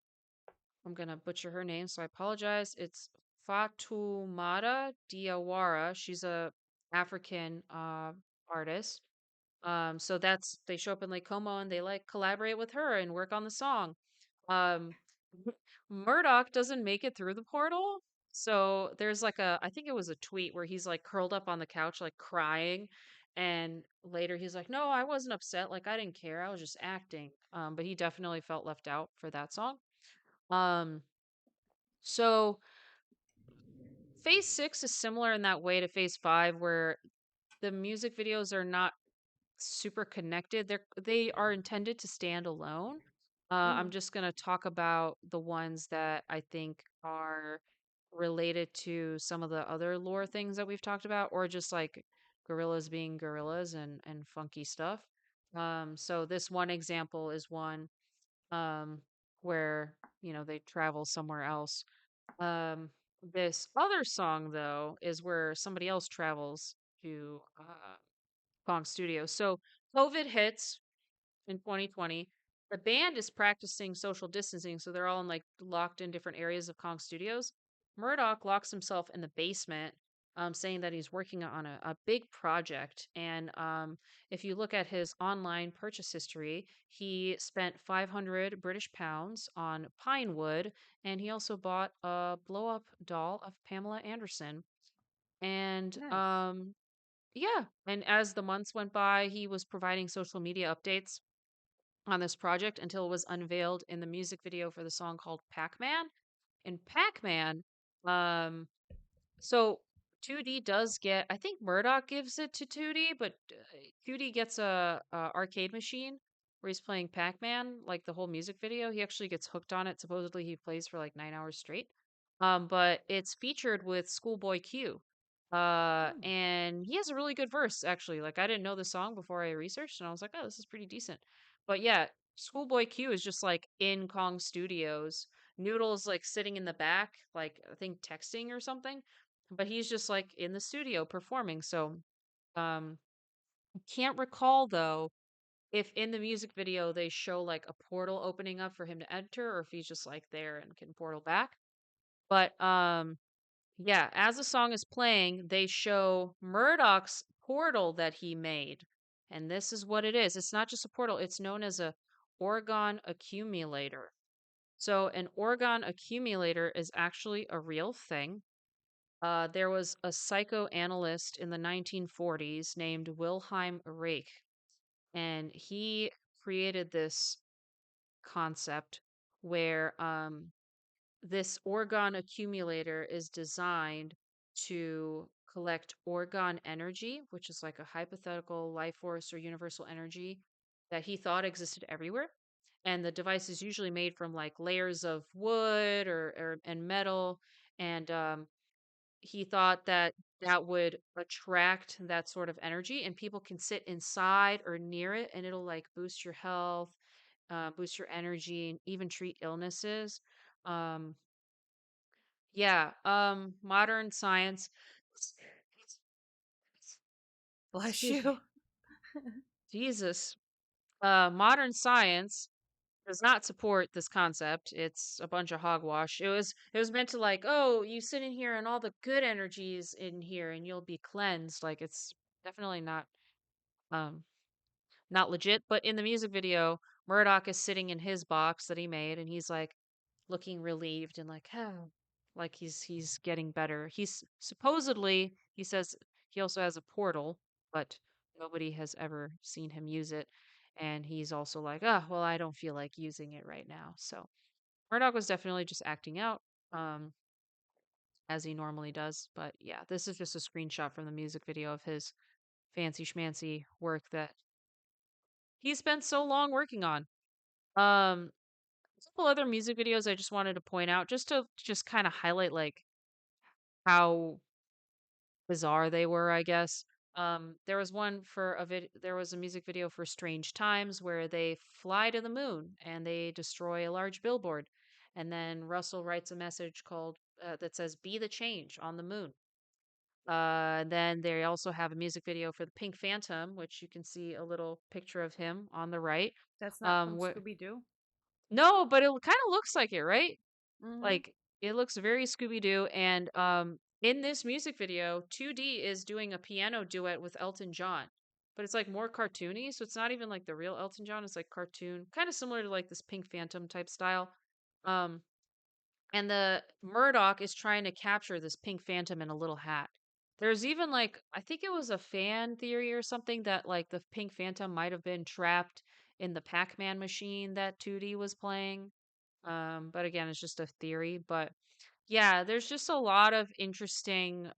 I'm gonna butcher her name, so I apologize. It's Fatumata Diawara. She's a African artist. So that's they show up in Lake Como and they like collaborate with her and work on the song. Um, Murdoch doesn't make it through the portal. So there's like I think it was a tweet where he's like curled up on the couch, like crying. And later he's like, no, I wasn't upset. Like, I didn't care. I was just acting. But he definitely felt left out for that song. Um, so phase six is similar in that way to phase five, where the music videos are not super connected. They are intended to stand alone. I'm Mm. just gonna talk about the ones that I think are related to some of the other lore things that we've talked about, or just like gorillas being gorillas and funky stuff. So this one example is one um where they travel somewhere else. Um, this other song though is where somebody else travels to Kong Studios. So COVID hits in 2020. The band is practicing social distancing, so they're all in like locked in different areas of Kong Studios. Murdoch locks himself in the basement, saying that he's working on a big project. And if you look at his online purchase history, he spent 500 British pounds on pine wood, and he also bought a blow up doll of Pamela Anderson. And Nice. yeah, and as the months went by, he was providing social media updates on this project until it was unveiled in the music video for the song called Pac-Man. In Pac-Man, um, so 2D does get, I think Murdoch gives it to 2D, but 2D gets a arcade machine where he's playing Pac-Man, like the whole music video. He actually gets hooked on it. Supposedly he plays for like 9 hours straight. But it's featured with Schoolboy Q. Mm. And he has a really good verse, actually. Like I didn't know the song before I researched, and I was like, oh, this is pretty decent. But yeah, Schoolboy Q is just like in Kong Studios. Noodle's like sitting in the back, like I think texting or something, but he's just like in the studio performing. So, I can't recall though if in the music video they show like a portal opening up for him to enter or if he's just like there and can portal back. But yeah, as the song is playing, they show Murdoch's portal that he made. And this is what it is. It's not just a portal, it's known as a orgone accumulator. So, an orgone accumulator is actually a real thing. There was a psychoanalyst in the 1940s named Wilhelm Reich, and he created this concept where this orgone accumulator is designed to collect orgone energy, which is like a hypothetical life force or universal energy that he thought existed everywhere. And the device is usually made from like layers of wood or and metal. And he thought that that would attract that sort of energy, and people can sit inside or near it, and it'll like boost your health, boost your energy, and even treat illnesses. Um, yeah, modern science, Bless excuse me, you. Jesus, modern science does not support this concept. It's a bunch of hogwash. It was meant to like, oh, you sit in here and all the good energies in here and you'll be cleansed. Like it's definitely um not legit, but in the music video, Murdoch is sitting in his box that he made, and he's like looking relieved and like, oh, like he's getting better. He's supposedly he says he also has a portal, but nobody has ever seen him use it. And he's also like, oh, well, I don't feel like using it right now. So Murdoch was definitely just acting out, um, as he normally does. But yeah, this is just a screenshot from the music video of his fancy schmancy work that he spent so long working on. A couple other music videos I just wanted to point out, just to just kind of highlight like how bizarre they were, I guess. There was one for there was a music video for Strange Times where they fly to the moon and they destroy a large billboard. And then Russell writes a message called that says "Be the change" on the moon. Then they also have a music video for the Pink Phantom, which you can see a little picture of him on the right. That's not from Where Scooby Doo. no, but it kind of looks like it, right? Mm-hmm. Like it looks very Scooby Doo. And in this music video, 2D is doing a piano duet with Elton John, but it's like more cartoony. So it's not even like the real Elton John. It's like cartoon, kind of similar to like this Pink Phantom type style. Um, and the Murdoch is trying to capture this pink phantom in a little hat. There's even like I think it was a fan theory or something that like the pink phantom might have been trapped in the Pac-Man machine that 2D was playing. But again, it's just a theory. But yeah, there's just a lot of interesting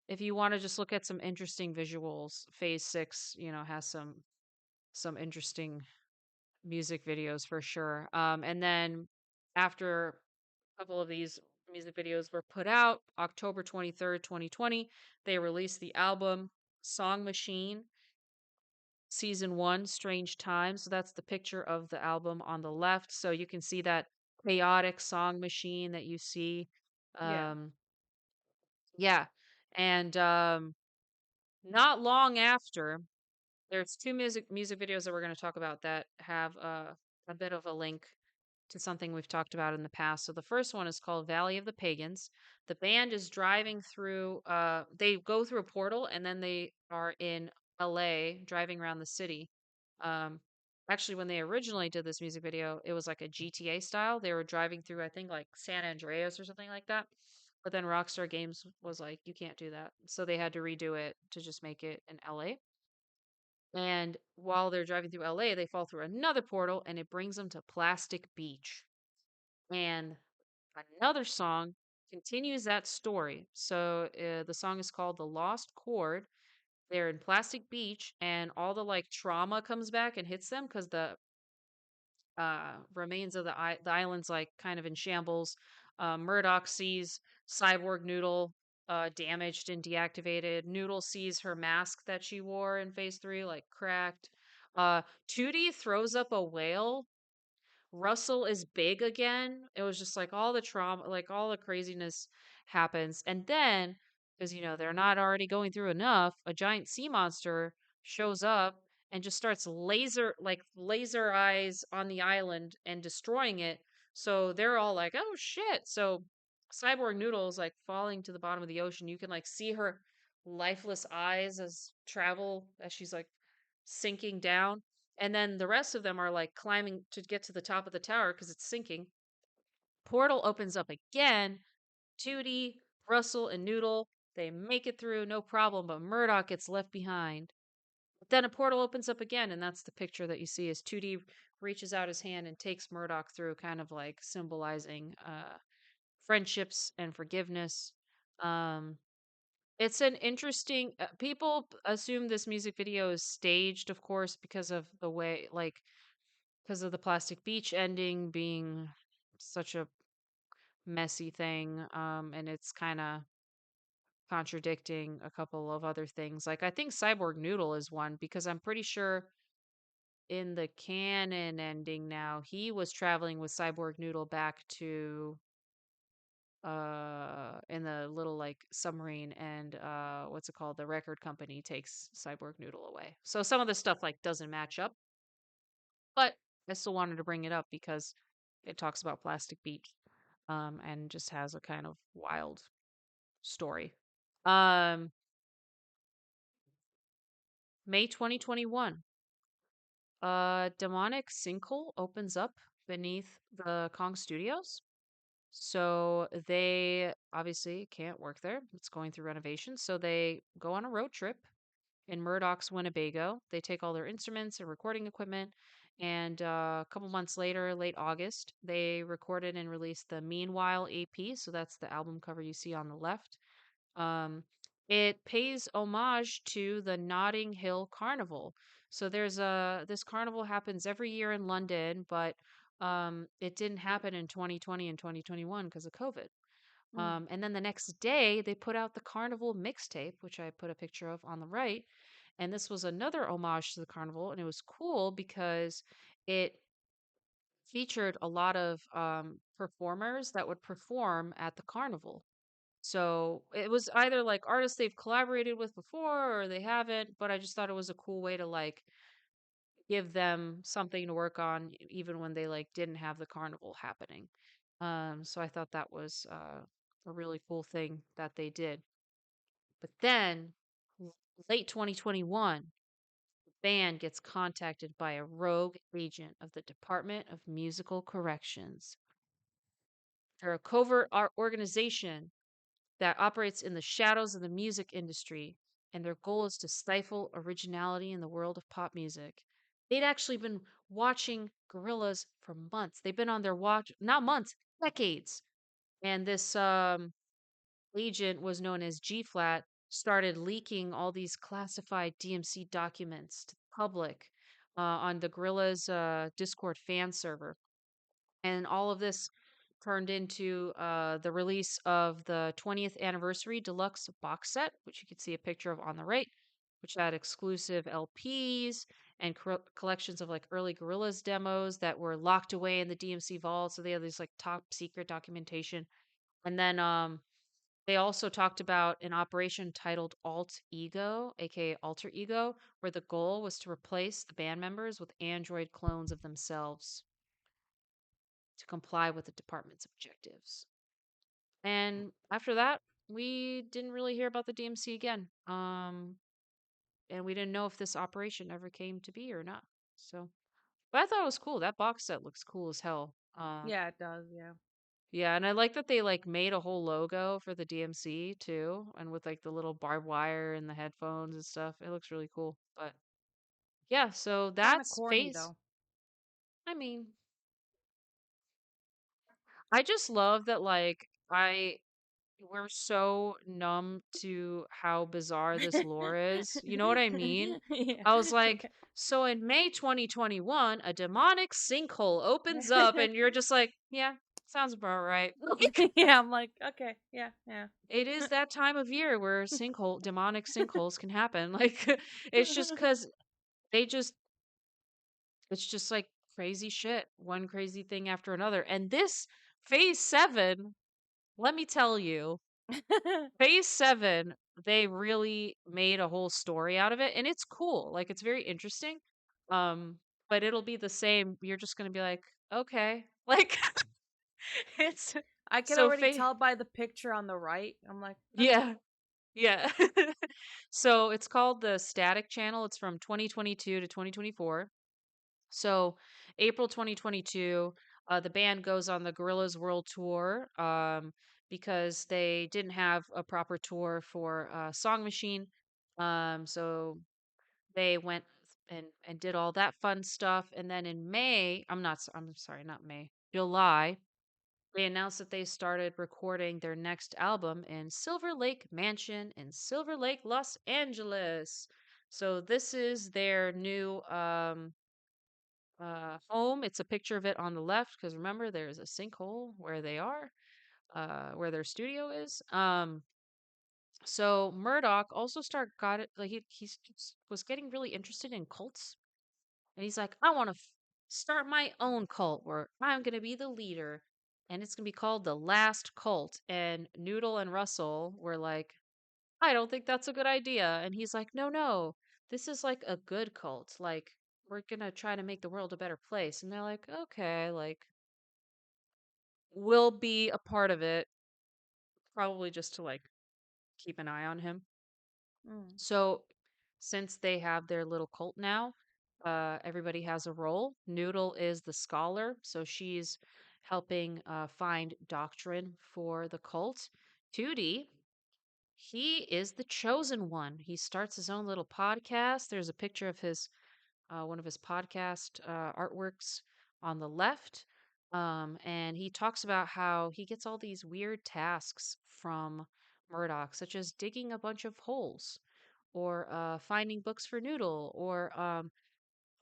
if you want to just look at some interesting visuals, Phase 6, has some interesting music videos for sure. And then after couple of these music videos were put out October 23rd, 2020. They released the album Song Machine Season 1 Strange Times. So that's the picture of the album on the left. So you can see that chaotic song machine that you see. Yeah. Um, yeah. And not long after, there's two music videos that we're going to talk about that have a bit of a link to something we've talked about in the past. So the first one is called Valley of the Pagans. The band is driving through they go through a portal and then they are in LA driving around the city. Um actually when they originally did this music video, it was like a GTA style. They were driving through I think like San Andreas or something like that. But then Rockstar Games was like you can't do that. So they had to redo it to just make it in LA. And while they're driving through LA, they fall through another portal and it brings them to Plastic Beach. And another song continues that story. So the song is called The Lost Chord. They're in Plastic Beach and all the like trauma comes back and hits them because the remains of the island's like kind of in shambles. Murdoch sees Cyborg Noodle damaged and deactivated. Noodle sees her mask that she wore in Phase 3 like cracked. Tootie throws up a whale. Russell is big again. It was just like all the trauma, like all the craziness happens. And then, because, they're not already going through enough, a giant sea monster shows up and just starts laser eyes on the island and destroying it. So they're all like, oh shit. So Cyborg Noodle is like falling to the bottom of the ocean. You can like see her lifeless eyes as she's like sinking down, and then the rest of them are like climbing to get to the top of the tower because it's sinking. Portal opens up again. Tootie, Russell, and Noodle, they make it through, no problem, but Murdoch gets left behind. But then a portal opens up again, and that's the picture that you see as 2D reaches out his hand and takes Murdoch through, kind of like symbolizing friendships and forgiveness. Um, it's an interesting. People assume this music video is staged, of course, because of the way, like, because of the Plastic Beach ending being such a messy thing, and it's kind of contradicting a couple of other things. Like I think Cyborg Noodle is one because I'm pretty sure in the canon ending now he was traveling with Cyborg Noodle back to in the little like submarine, and what's it called, the record company takes Cyborg Noodle away. So some of the stuff like doesn't match up, but I still wanted to bring it up because it talks about Plastic Beach, and just has a kind of wild story. Um, May 2021. Demonic sinkhole opens up beneath the Kong Studios. So they obviously can't work there. It's going through renovation. So they go on a road trip in Murdoch's Winnebago. They take all their instruments and recording equipment. And a couple months later, late August, they recorded and released the Meanwhile EP. So that's the album cover you see on the left. Um, it pays homage to the Notting Hill Carnival. So there's a this carnival happens every year in London, but it didn't happen in 2020 and 2021 because of COVID. Mm. And then the next day, they put out the Carnival mixtape, which I put a picture of on the right. And this was another homage to the carnival. And it was cool because it featured a lot of performers that would perform at the carnival. So it was either like artists they've collaborated with before or they haven't, but I just thought it was a cool way to like give them something to work on even when they like didn't have the carnival happening. So I thought that was a really cool thing that they did. But then l- late 2021, the band gets contacted by a rogue agent of the Department of Musical Corrections. They're a covert organization that operates in the shadows of the music industry, and their goal is to stifle originality in the world of pop music. They'd actually been watching Gorillaz for months. They've been on their watch, not months, decades. And this agent was known as G Flat, started leaking all these classified DMC documents to the public on the Gorillaz Discord fan server. And all of this turned into the release of the 20th anniversary deluxe box set, which you can see a picture of on the right, which had exclusive LPs and collections of like early Gorillaz demos that were locked away in the DMC vault. So they had this like top secret documentation. And then they also talked about an operation titled Alt Ego, aka Alter Ego, where the goal was to replace the band members with android clones of themselves to comply with the department's objectives. And after that, we didn't really hear about the DMC again. And we didn't know if this operation ever came to be or not. So, but I thought it was cool. That box set looks cool as hell. Yeah, it does. Yeah. Yeah, and I like that they like made a whole logo for the DMC too, and with like the little barbed wire and the headphones and stuff. It looks really cool. But yeah, so Kind of that's corny Phase. though. I mean, I just love that like I we're so numb to how bizarre this lore is. You know what I mean? Yeah. I was like, Yeah. so in May 2021, a demonic sinkhole opens up, and you're just like, yeah, sounds about right. Like, Yeah, I'm like, okay, yeah, yeah. it is that time of year where demonic sinkholes can happen. Like, it's just because they just, it's just like crazy shit, one crazy thing after another. And this phase seven, let me tell you, Phase 7, they really made a whole story out of it, and it's cool, like, it's very interesting, um, but it'll be the same you're just gonna be like, "Okay." Like, it's I can so already fa tell by the picture on the right. I'm like, okay. yeah, yeah. So, it's called the Static Channel, it's from 2022 to 2024. So, April 2022, the band goes on the Gorillaz World Tour because they didn't have a proper tour for Song Machine. So they went and did all that fun stuff. And then in May, I'm sorry, not May, July, they announced that they started recording their next album in Silver Lake Mansion in Silver Lake, Los Angeles. So this is their new home. It's a picture of it on the left because remember there's a sinkhole where they are, where their studio is. So Murdoch also got it like was getting really interested in cults, and he's like, I want to start my own cult where I'm gonna be the leader, and it's gonna be called the Last Cult. And Noodle and Russell were like, I don't think that's a good idea. And he's like, no, no, this is like a good cult. Like, we're gonna try to make the world a better place. And they're like, okay, like, we'll be a part of it, probably just to like keep an eye on him. Mm. So, since they have their little cult now, everybody has a role. Noodle is the scholar, so she's helping find doctrine for the cult. Tootie, he is the chosen one. He starts his own little podcast. There's a picture of his one of his podcast artworks on the left. And he talks about how he gets all these weird tasks from Murdoch, such as digging a bunch of holes, or finding books for Noodle, or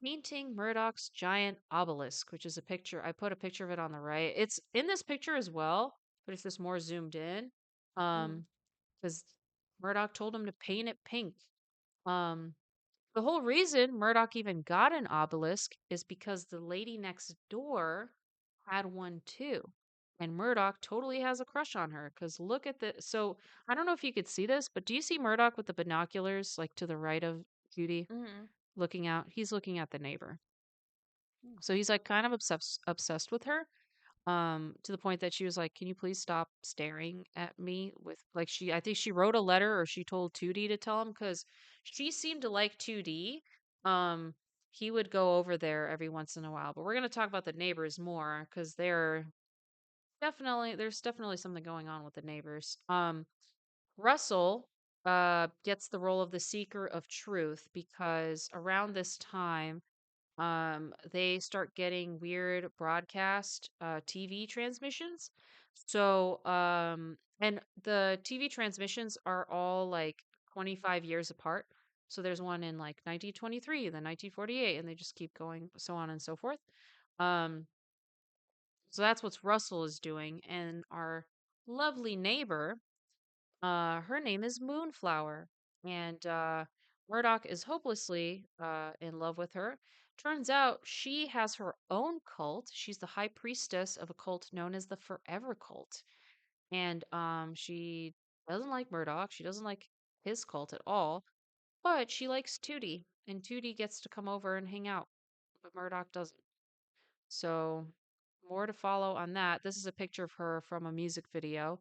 painting Murdoch's giant obelisk, which is a picture. I put a picture of it on the right. It's in this picture as well, but it's just more zoomed in. Mm. Um, because Murdoch told him to paint it pink. Um, the whole reason Murdoch even got an obelisk is because the lady next door had one too. And Murdoch totally has a crush on her because look at the. So I don't know if you could see this, but do you see Murdoch with the binoculars, like to the right of Judy, Mm. looking out? He's looking at the neighbor. Mm. So he's like kind of obsessed with her, to the point that she was like, "Can you please stop staring at me?" With like, I think she wrote a letter, or she told 2D to tell him, because she seemed to like 2D. um he would go over there every once in a while, but we're going to talk about the neighbors more because there's definitely something going on with the neighbors. Russell gets the role of the seeker of truth because around this time, they start getting weird broadcast TV transmissions. So and the TV transmissions are all like 25 years apart. So there's one in like 1923, then 1948, and they just keep going, so on and so forth. um so that's what Russell is doing. And our lovely neighbor, her name is Moonflower, and Murdoch is hopelessly in love with her. Turns out she has her own cult. She's the high priestess of a cult known as the Forever Cult, and she doesn't like Murdoch. She doesn't like his cult at all, but she likes Tootie, and Tootie gets to come over and hang out, but Murdoch doesn't. So more to follow on that. This is a picture of her from a music video.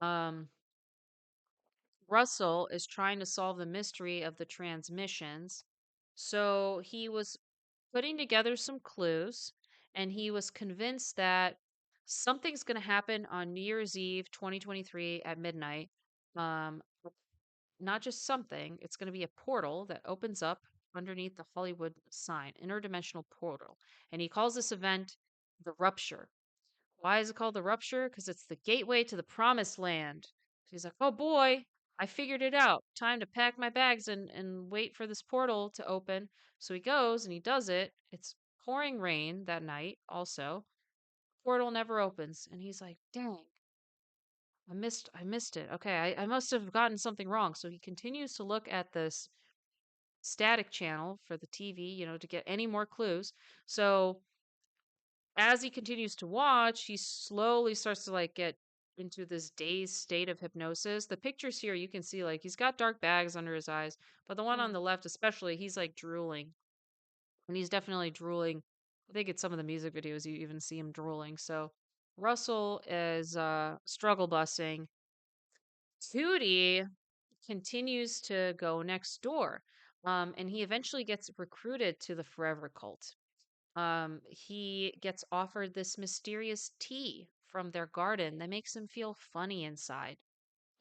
Um, Russell is trying to solve the mystery of the transmissions. So he was putting together some clues, and he was convinced that something's going to happen on New Year's Eve 2023 at midnight. Um, Not just something, it's going to be a portal that opens up underneath the Hollywood sign, interdimensional portal. And he calls this event the rupture. Why is it called the rupture? Because it's the gateway to the promised land. She's like, oh boy, I figured it out. Time to pack my bags and wait for this portal to open. So he goes and he does it. It's pouring rain that night also. Portal never opens. And he's like, dang, I missed it. Okay, I must have gotten something wrong. So he continues to look at this static channel for the TV, to get any more clues. So as he continues to watch, he slowly starts to like get into this dazed state of hypnosis. The pictures here, you can see like he's got dark bags under his eyes, but the one on Mm. the left, especially, he's like drooling, and he's definitely drooling. I think it's some of the music videos you even see him drooling. So Russell is struggle busing. Tootie continues to go next door, and he eventually gets recruited to the Forever Cult. He gets offered this mysterious tea from their garden that makes him feel funny inside.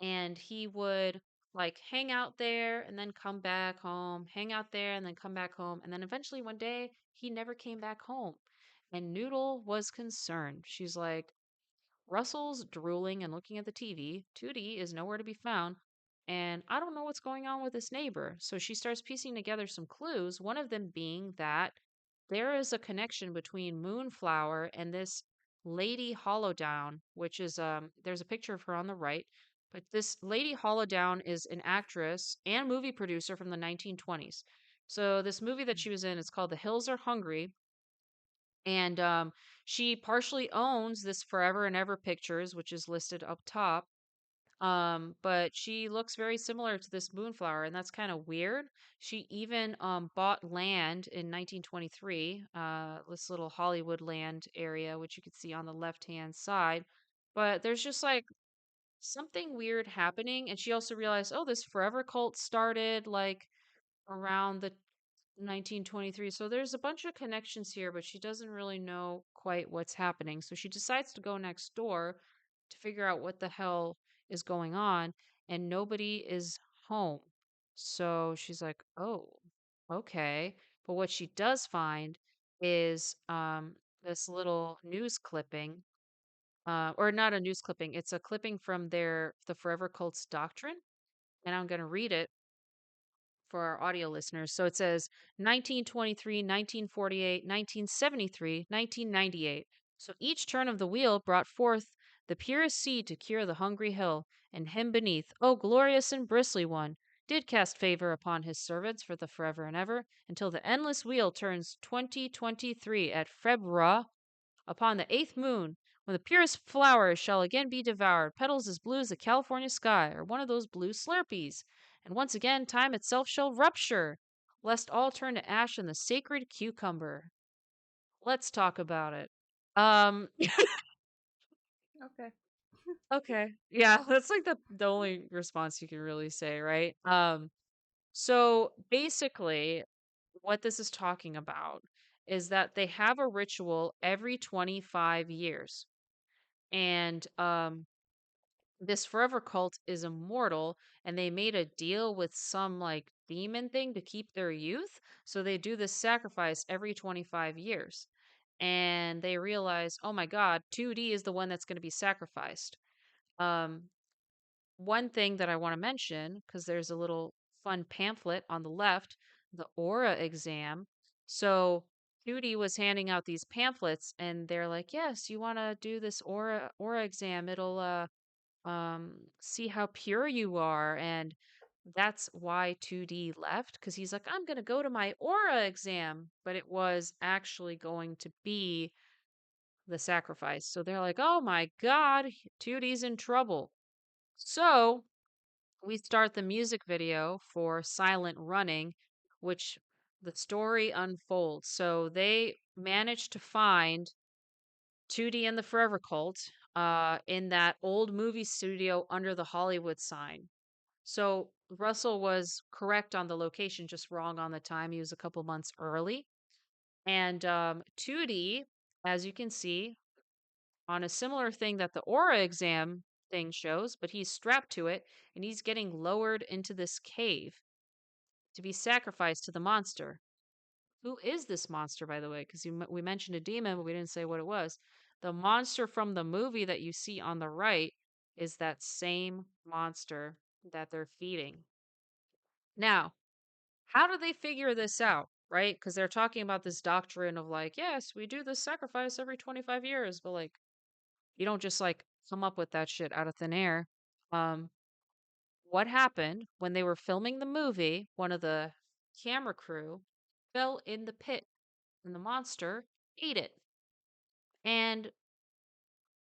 And he would like hang out there and then come back home, hang out there and then come back home. And then eventually one day he never came back home. And Noodle was concerned. She's like, Russell's drooling and looking at the TV. Tootie is nowhere to be found. And I don't know what's going on with this neighbor. So she starts piecing together some clues, one of them being that there is a connection between Moonflower and this Lady Hollowdown, which is there's a picture of her on the right. But this Lady Hollowdown is an actress and movie producer from the 1920s. So this movie that she was in is called The Hills Are Hungry, and she partially owns this Forever and Ever Pictures, which is listed up top. But she looks very similar to this Moonflower, and that's kind of weird. She even bought land in 1923, this little Hollywood land area, which you can see on the left-hand side. But there's just like something weird happening, and she also realized, oh, this Forever cult started like around the 1923. So there's a bunch of connections here, but she doesn't really know quite what's happening. So she decides to go next door to figure out what the hell is going on, and nobody is home. So she's like, "Oh, okay." But what she does find is this little news clipping, or not a news clipping. It's a clipping from the Forever Cult's doctrine, and I'm going to read it for our audio listeners. So it says 1923, 1948, 1973, 1998. So each turn of the wheel brought forth the purest seed to cure the hungry hill, and him beneath, O glorious and bristly one, did cast favor upon his servants for the forever and ever, until the endless wheel turns 2023 at February upon the eighth moon, when the purest flowers shall again be devoured, petals as blue as the California sky, or one of those blue Slurpees, and once again time itself shall rupture, lest all turn to ash in the sacred cucumber. Let's talk about it. Um, Okay. okay. Yeah, that's like the only response you can really say, right? So basically, what this is talking about is that they have a ritual every 25 years. And this forever cult is immortal, and they made a deal with some like demon thing to keep their youth, so they do this sacrifice every 25 years, and they realize, oh my god, 2D is the one that's going to be sacrificed. um One thing that I want to mention, because there's a little fun pamphlet on the left, the aura exam. So Judy was handing out these pamphlets, and they're like, yes, you want to do this aura exam, it'll see how pure you are. And that's why 2D left, because he's like, I'm going to go to my aura exam, but it was actually going to be the sacrifice. So they're like, oh my god, 2D's in trouble. So we start the music video for Silent Running, which the story unfolds. So they managed to find 2D and the Forever Cult in that old movie studio under the Hollywood sign. So Russell was correct on the location, just wrong on the time. He was a couple months early. And 2D, as you can see, on a similar thing that the aura exam thing shows, but he's strapped to it and he's getting lowered into this cave to be sacrificed to the monster. Who is this monster, by the way? Because we mentioned a demon, but we didn't say what it was. The monster from the movie that you see on the right is that same monster that they're feeding. Now, how do they figure this out, right? Because they're talking about this doctrine of like, yes, we do this sacrifice every 25 years, but like, you don't just like come up with that shit out of thin air. Um, what happened when they were filming the movie? One of the camera crew fell in the pit and the monster ate it. And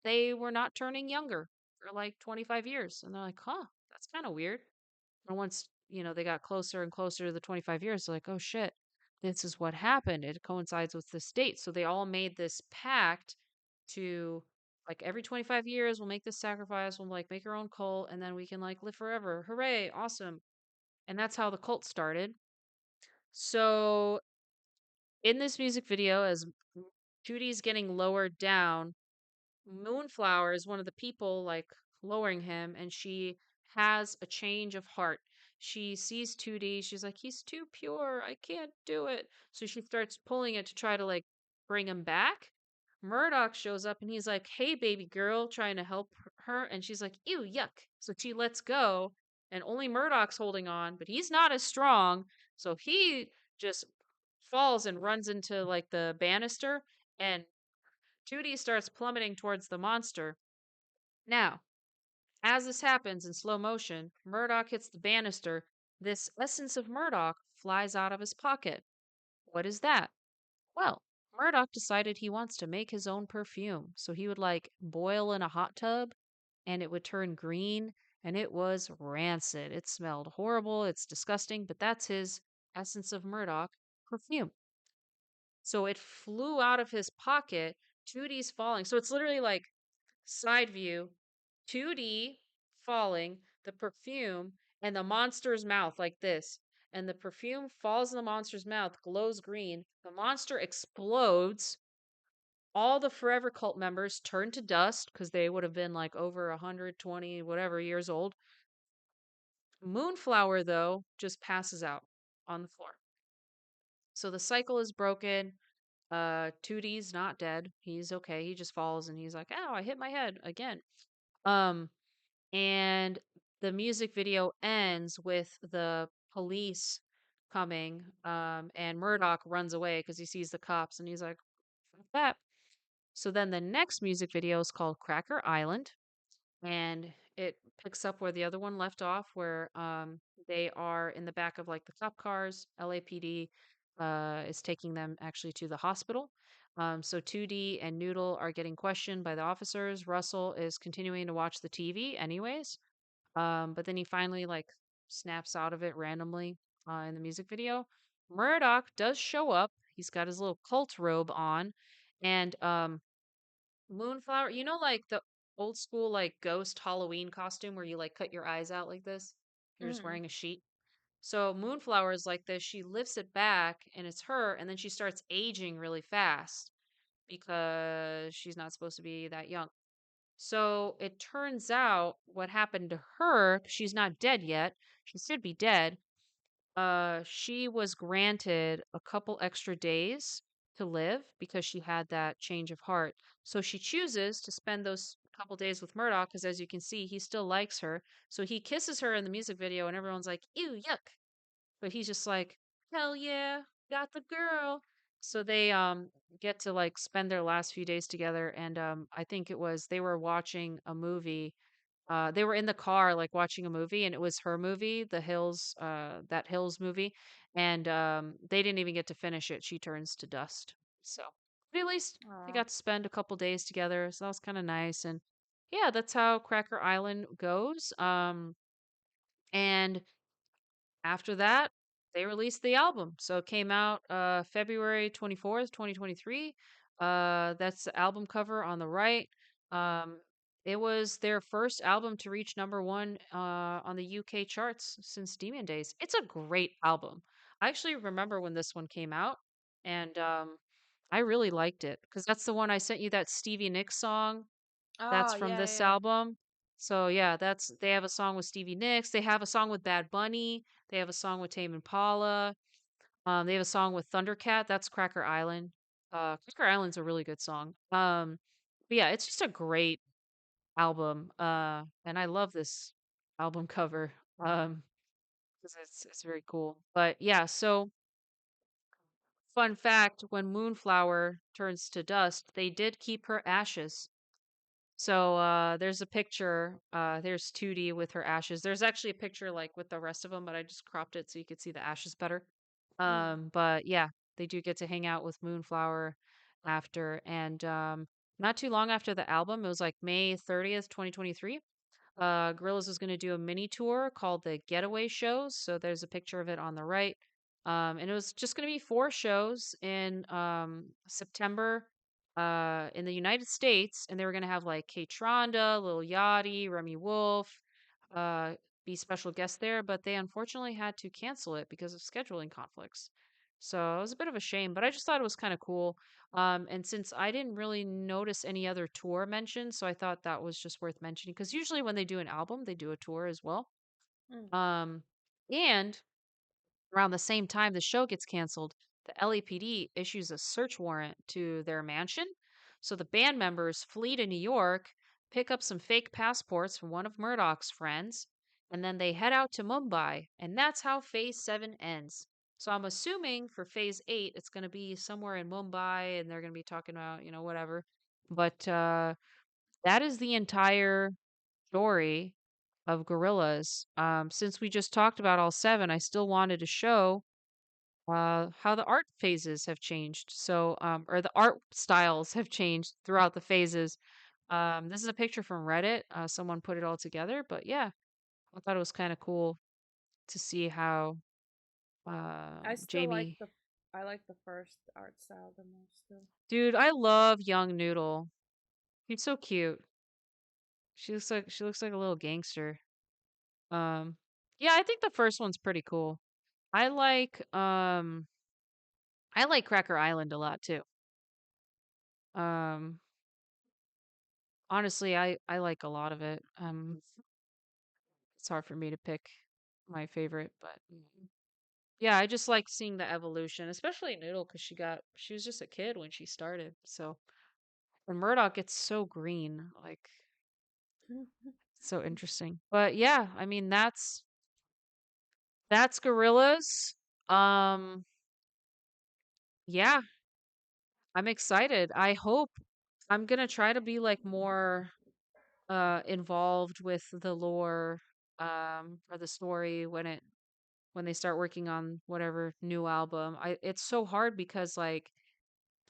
they were not turning younger for like 25 years. And they're like, huh, that's kind of weird. And once, they got closer and closer to the 25 years, they're like, oh shit, this is what happened. It coincides with this date. So they all made this pact to like every 25 years, we'll make this sacrifice, we'll like make our own cult, and then we can like live forever. Hooray, awesome. And that's how the cult started. So in this music video, as Judy's getting lowered down, Moonflower is one of the people like lowering him, and she has a change of heart. She sees 2D, she's like, he's too pure, I can't do it. So she starts pulling it to try to like bring him back. Murdoch shows up and he's like, hey, baby girl, trying to help her. And she's like, ew, yuck. So she lets go, and only Murdoch's holding on, but he's not as strong. So he just falls and runs into like the banister, and 2D starts plummeting towards the monster. Now, as this happens in slow motion, Murdoch hits the banister. This essence of Murdoch flies out of his pocket. What is that? Well, Murdoch decided he wants to make his own perfume. So he would like boil in a hot tub and it would turn green, and it was rancid. It smelled horrible. It's disgusting, but that's his essence of Murdoch perfume. So it flew out of his pocket. 2D's falling. So it's literally like side view, 2D falling, the perfume, and the monster's mouth like this. and the perfume falls in the monster's mouth, glows green. The monster explodes. All the Forever Cult members turn to dust because they would have been like over 120, whatever years old. Moonflower, though, just passes out on the floor. So the cycle is broken. Tootie's not dead. He's okay. He just falls and he's like, "Ow, I hit my head again." Um, and the music video ends with the police coming. And Murdoch runs away because he sees the cops and he's like, "Fuck that." So then the next music video is called Cracker Island, and it picks up where the other one left off, where they are in the back of like the cop cars. LAPD is taking them actually to the hospital. So 2D and Noodle are getting questioned by the officers. Russell is continuing to watch the TV anyways, but then he finally like snaps out of it randomly in the music video. Murdoch does show up. He's got his little cult robe on, and Moonflower, you know, like the old school, like ghost Halloween costume where you like cut your eyes out like this? You're just Mm. wearing a sheet. So Moonflower is like this. She lifts it back and it's her, and then she starts aging really fast because she's not supposed to be that young. So it turns out what happened to her, 'cause she's not dead yet. She should be dead. She was granted a couple extra days to live because she had that change of heart. So she chooses to spend those couple days with Murdoch because, as you can see, he still likes her. So he kisses her in the music video, and everyone's like, "Ew, yuck!" But he's just like, "Hell yeah, got the girl." So they get to like spend their last few days together, and I think it was they were watching a movie. They were in the car, like, watching a movie, and it was her movie, The Hills, that Hills movie, and, they didn't even get to finish it. She turns to dust. So, but at least they Aw. got to spend a couple days together, so that was kinda nice, and yeah, that's how Cracker Island goes, and after that, they released the album. So it came out February 24th, 2023. That's the album cover on the right. Um, it was their first album to reach number one on the UK charts since Demon Days. It's a great album. I actually remember when this one came out, and I really liked it because that's the one I sent you that Stevie Nicks song that's Oh, from yeah, this yeah. album. So yeah, that's they have a song with Stevie Nicks. They have a song with Bad Bunny. They have a song with Tame Impala. They have a song with Thundercat. That's Cracker Island. Cracker Island's a really good song. But yeah, it's just a great album. And I love this album cover. Because it's very cool. But yeah, so fun fact: when Moonflower turns to dust, they did keep her ashes. So there's a picture. There's 2D with her ashes. There's actually a picture like with the rest of them, but I just cropped it so you could see the ashes better. Mm. But yeah, they do get to hang out with Moonflower after, and not too long after the album, it was like May 30th, 2023. Gorillaz was going to do a mini tour called the Getaway Shows. So there's a picture of it on the right. And it was just going to be four shows in September in the United States. And they were going to have like Kate Tronda, Lil Yachty, Remy Wolf uh, be special guests there. But they unfortunately had to cancel it because of scheduling conflicts. So it was a bit of a shame, but I just thought it was kind of cool. And since I didn't really notice any other tour mentioned, so I thought that was just worth mentioning because usually when they do an album, they do a tour as well. Mm. Um, and around the same time the show gets canceled, the LAPD issues a search warrant to their mansion. So the band members flee to New York, pick up some fake passports from one of Murdoch's friends, and then they head out to Mumbai. And that's how Phase 7 ends. So I'm assuming for Phase 8, it's going to be somewhere in Mumbai and they're going to be talking about, whatever. But that is the entire story of Gorillas. Since we just talked about all seven, I still wanted to show how the art phases have changed. So, or the art styles have changed throughout the phases. This is a picture from Reddit. Someone put it all together, but yeah, I thought it was kind of cool to see how I still like Jamie. the first art style the most still. Dude, I love young Noodle. He's so cute. She looks like a little gangster. Um, yeah, I think the first one's pretty cool. I like Cracker Island a lot too. Um Honestly, I like a lot of it. It's hard for me to pick my favorite, but yeah, I just like seeing the evolution, especially Noodle because she was just a kid when she started. So when Murdoch gets so green, like so interesting. But yeah, I mean that's Gorillas. Um yeah, I'm excited. I hope I'm gonna try to be like more involved with the lore or the story when they start working on whatever new album. It's so hard because like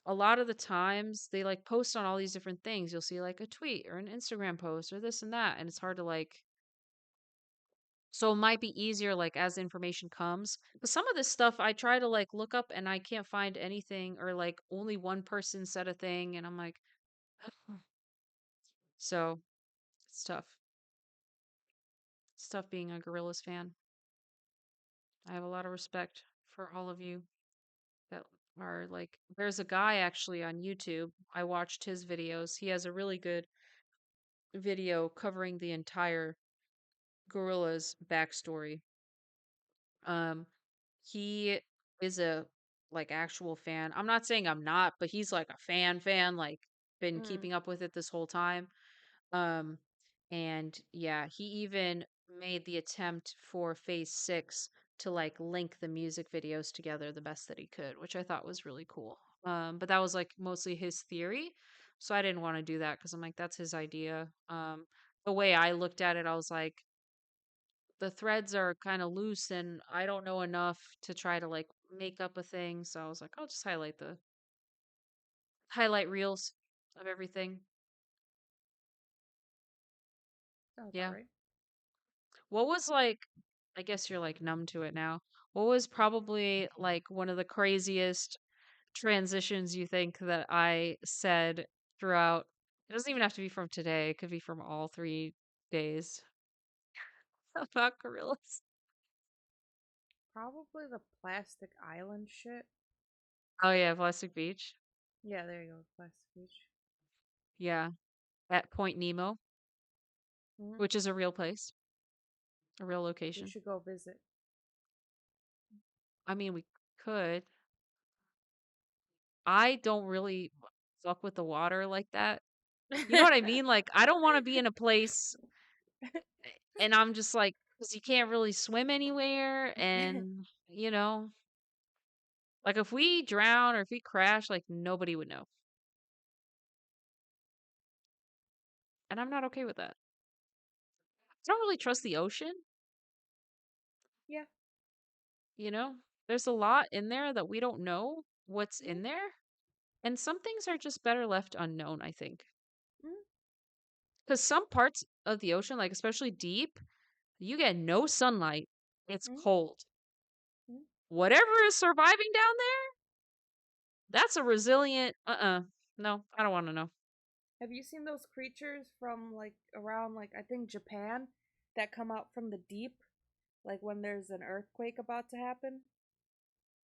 a lot of the times they like post on all these different things. You'll see like a tweet or an Instagram post or this and that, and it's hard to like. So it might be easier like as information comes. But some of this stuff I try to like look up and I can't find anything or like only one person said a thing, and I'm like, so it's tough. It's tough being a Gorillaz fan. I have a lot of respect for all of you that are like there's a guy actually on YouTube. I watched his videos. He has a really good video covering the entire Gorilla's backstory. Um he is a like actual fan. I'm not saying I'm not, but he's like a fan like been Mm. keeping up with it this whole time. Um, and yeah, he even made the attempt for phase 6 to like link the music videos together the best that he could, which I thought was really cool. But that was like mostly his theory. So I didn't want to do that because I'm like, that's his idea. The way I looked at it, I was like, the threads are kind of loose and I don't know enough to try to like make up a thing. So I was like, I'll just highlight reels of everything. Sounds about Yeah. right. What was like, I guess you're like numb to it now. What was probably like one of the craziest transitions you think that I said throughout? It doesn't even have to be from today, it could be from all 3 days about gorillas. Probably the plastic island shit. Oh, yeah, Plastic Beach. Yeah, there you go, plastic beach. Yeah, at Point Nemo, Hmm. which is a real place, a real We location. should go visit. I mean, we could. I don't really fuck with the water like that. You know what I mean? Like, I don't want to be in a place and I'm just like, because you can't really swim anywhere. And, like if we drown or if we crash, like nobody would know. And I'm not okay with that. I don't really trust the ocean, Yeah. you know? There's a lot in there that we don't know what's Mm-hmm. in there. And some things are just better left unknown, I think. Because some parts of the ocean, like especially deep, you get no sunlight. It's Mm-hmm. cold. Mm-hmm. Whatever is surviving down there, that's a resilient, no, I don't want to know. Have you seen those creatures from like around like I think Japan that come out from the deep like when there's an earthquake about to happen?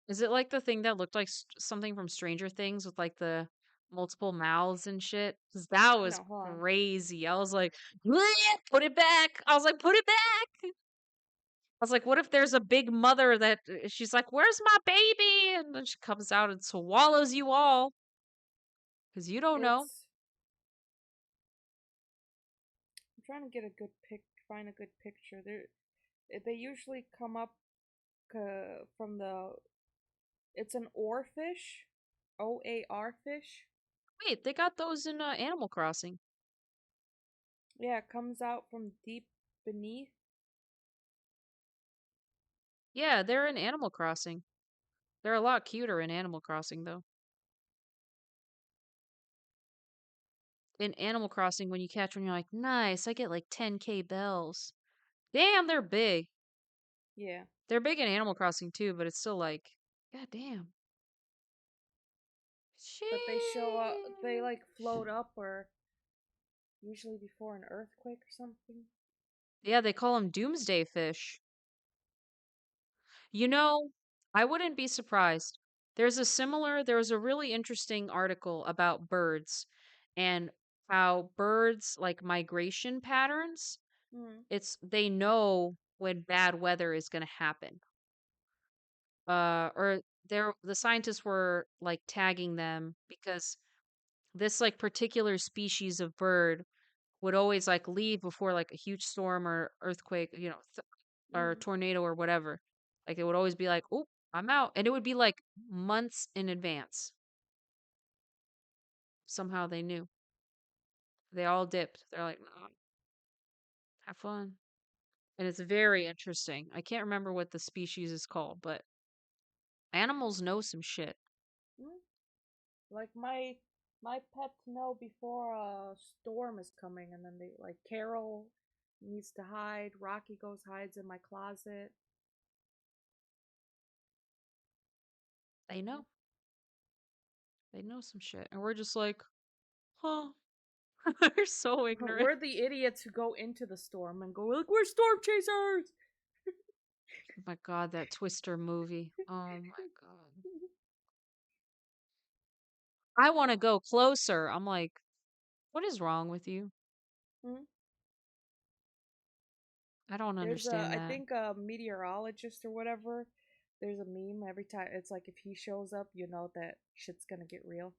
Is it like the thing that looked like something from Stranger Things with like the multiple mouths and shit? 'Cause that was No, hold on. crazy. I was like, "Bleh, put it back." I was like, put it back. I was like, what if there's a big mother that she's like, where's my baby? And then she comes out and swallows you all because you don't know. It's I'm trying to get a good find a good picture. They usually come up from the it's an oarfish, OAR fish. Wait, they got those in Animal Crossing. Yeah, it comes out from deep beneath. Yeah, they're in Animal Crossing. They're a lot cuter in Animal Crossing, though. In Animal Crossing, when you catch one, you're like, nice, I get like 10K bells. Damn, they're big. Yeah, They're big in Animal Crossing too, but it's still like, god damn. but they show up. They Sheesh. like float up, or usually before an earthquake or something. Yeah, they call them doomsday fish. You know, I wouldn't be surprised. There was a really interesting article about birds and how birds like migration patterns. Mm. They know when bad weather is going to happen. Or the scientists were like tagging them because this like particular species of bird would always like leave before like a huge storm or earthquake, or Mm. tornado or whatever. Like it would always be like, "Oh, I'm out," and it would be like months in advance. Somehow they knew. They all dipped. They're like, "Nah, have fun," and it's very interesting. I can't remember what the species is called, but animals know some shit. Mm. Like my pets know before a storm is coming, and then they like Carol needs to hide. Rocky goes hides in my closet. They Mm. know. They know some shit, and we're just like, huh? We're so ignorant. We're the idiots who go into the storm and go like, "We're storm chasers." Oh my god, that Twister movie. Oh my god. I want to go closer. I'm like, what is wrong with you? Mm. I don't There's a, understand I that. think a meteorologist or whatever. There's a meme every time. It's like if he shows up, you know that shit's gonna get real.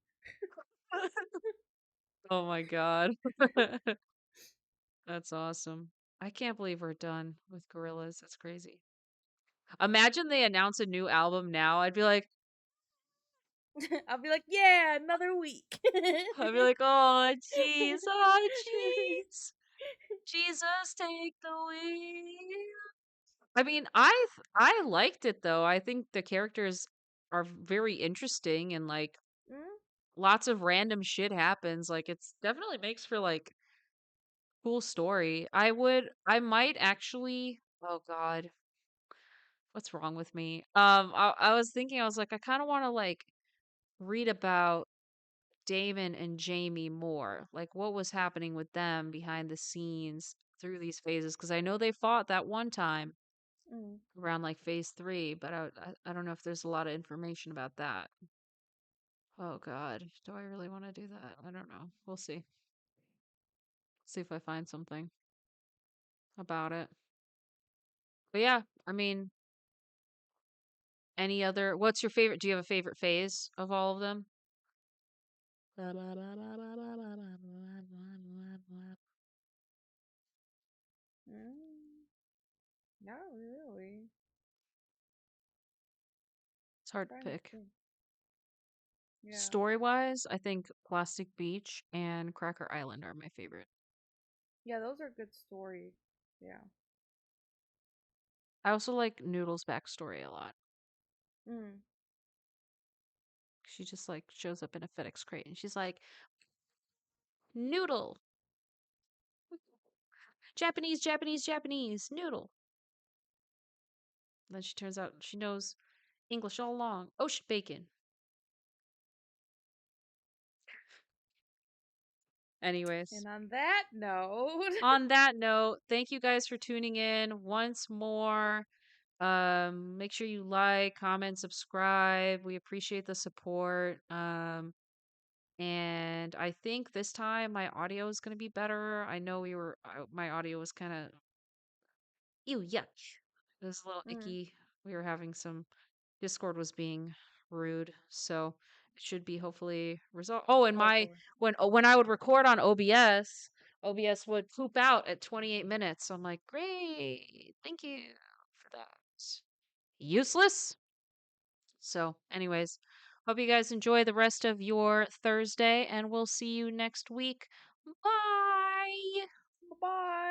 Oh my god. That's awesome. I can't believe we're done with Gorillaz. That's crazy. Imagine they announce a new album now. I'll be like, yeah, another week. I'd be like, oh jeez. Jesus, take the wheel. I mean, I liked it though. I think the characters are very interesting and like Mm. lots of random shit happens. Like it's definitely makes for like cool story. I might actually, oh god, what's wrong with me? I was thinking, I was like, I kind of want to like read about Damon and Jamie more, like what was happening with them behind the scenes through these phases, because I know they fought that one time Mm. around like phase three, but I don't know if there's a lot of information about that. Oh god, do I really want to do that? I don't know. We'll see. See if I find something about it. But yeah, I mean, any other? What's your favorite? Do you have a favorite phase of all of them? Mm. Not really. It's hard to Trying to pick. think. Yeah. Story wise, I think Plastic Beach and Cracker Island are my favorite. Yeah, those are good stories. Yeah. I also like Noodle's backstory a lot. Mm. She just like shows up in a FedEx crate and she's like, Noodle, Japanese, Japanese, Japanese, Noodle. And then she turns out she knows English all along. Ocean bacon. Anyways, And on that note, on that note, thank you guys for tuning in once more. Make sure you like, comment, subscribe. We appreciate the support. And I think this time my audio is going to be better. I know my audio was kind of, ew, yuck. It was a little mm, icky. We were having some, Discord was being rude. So it should be hopefully resolved. Oh, and hopefully. when I would record on OBS would poop out at 28 minutes. So I'm like, great. Thank you for that. Useless. So, anyways, hope you guys enjoy the rest of your Thursday, and we'll see you next week. Bye. Bye.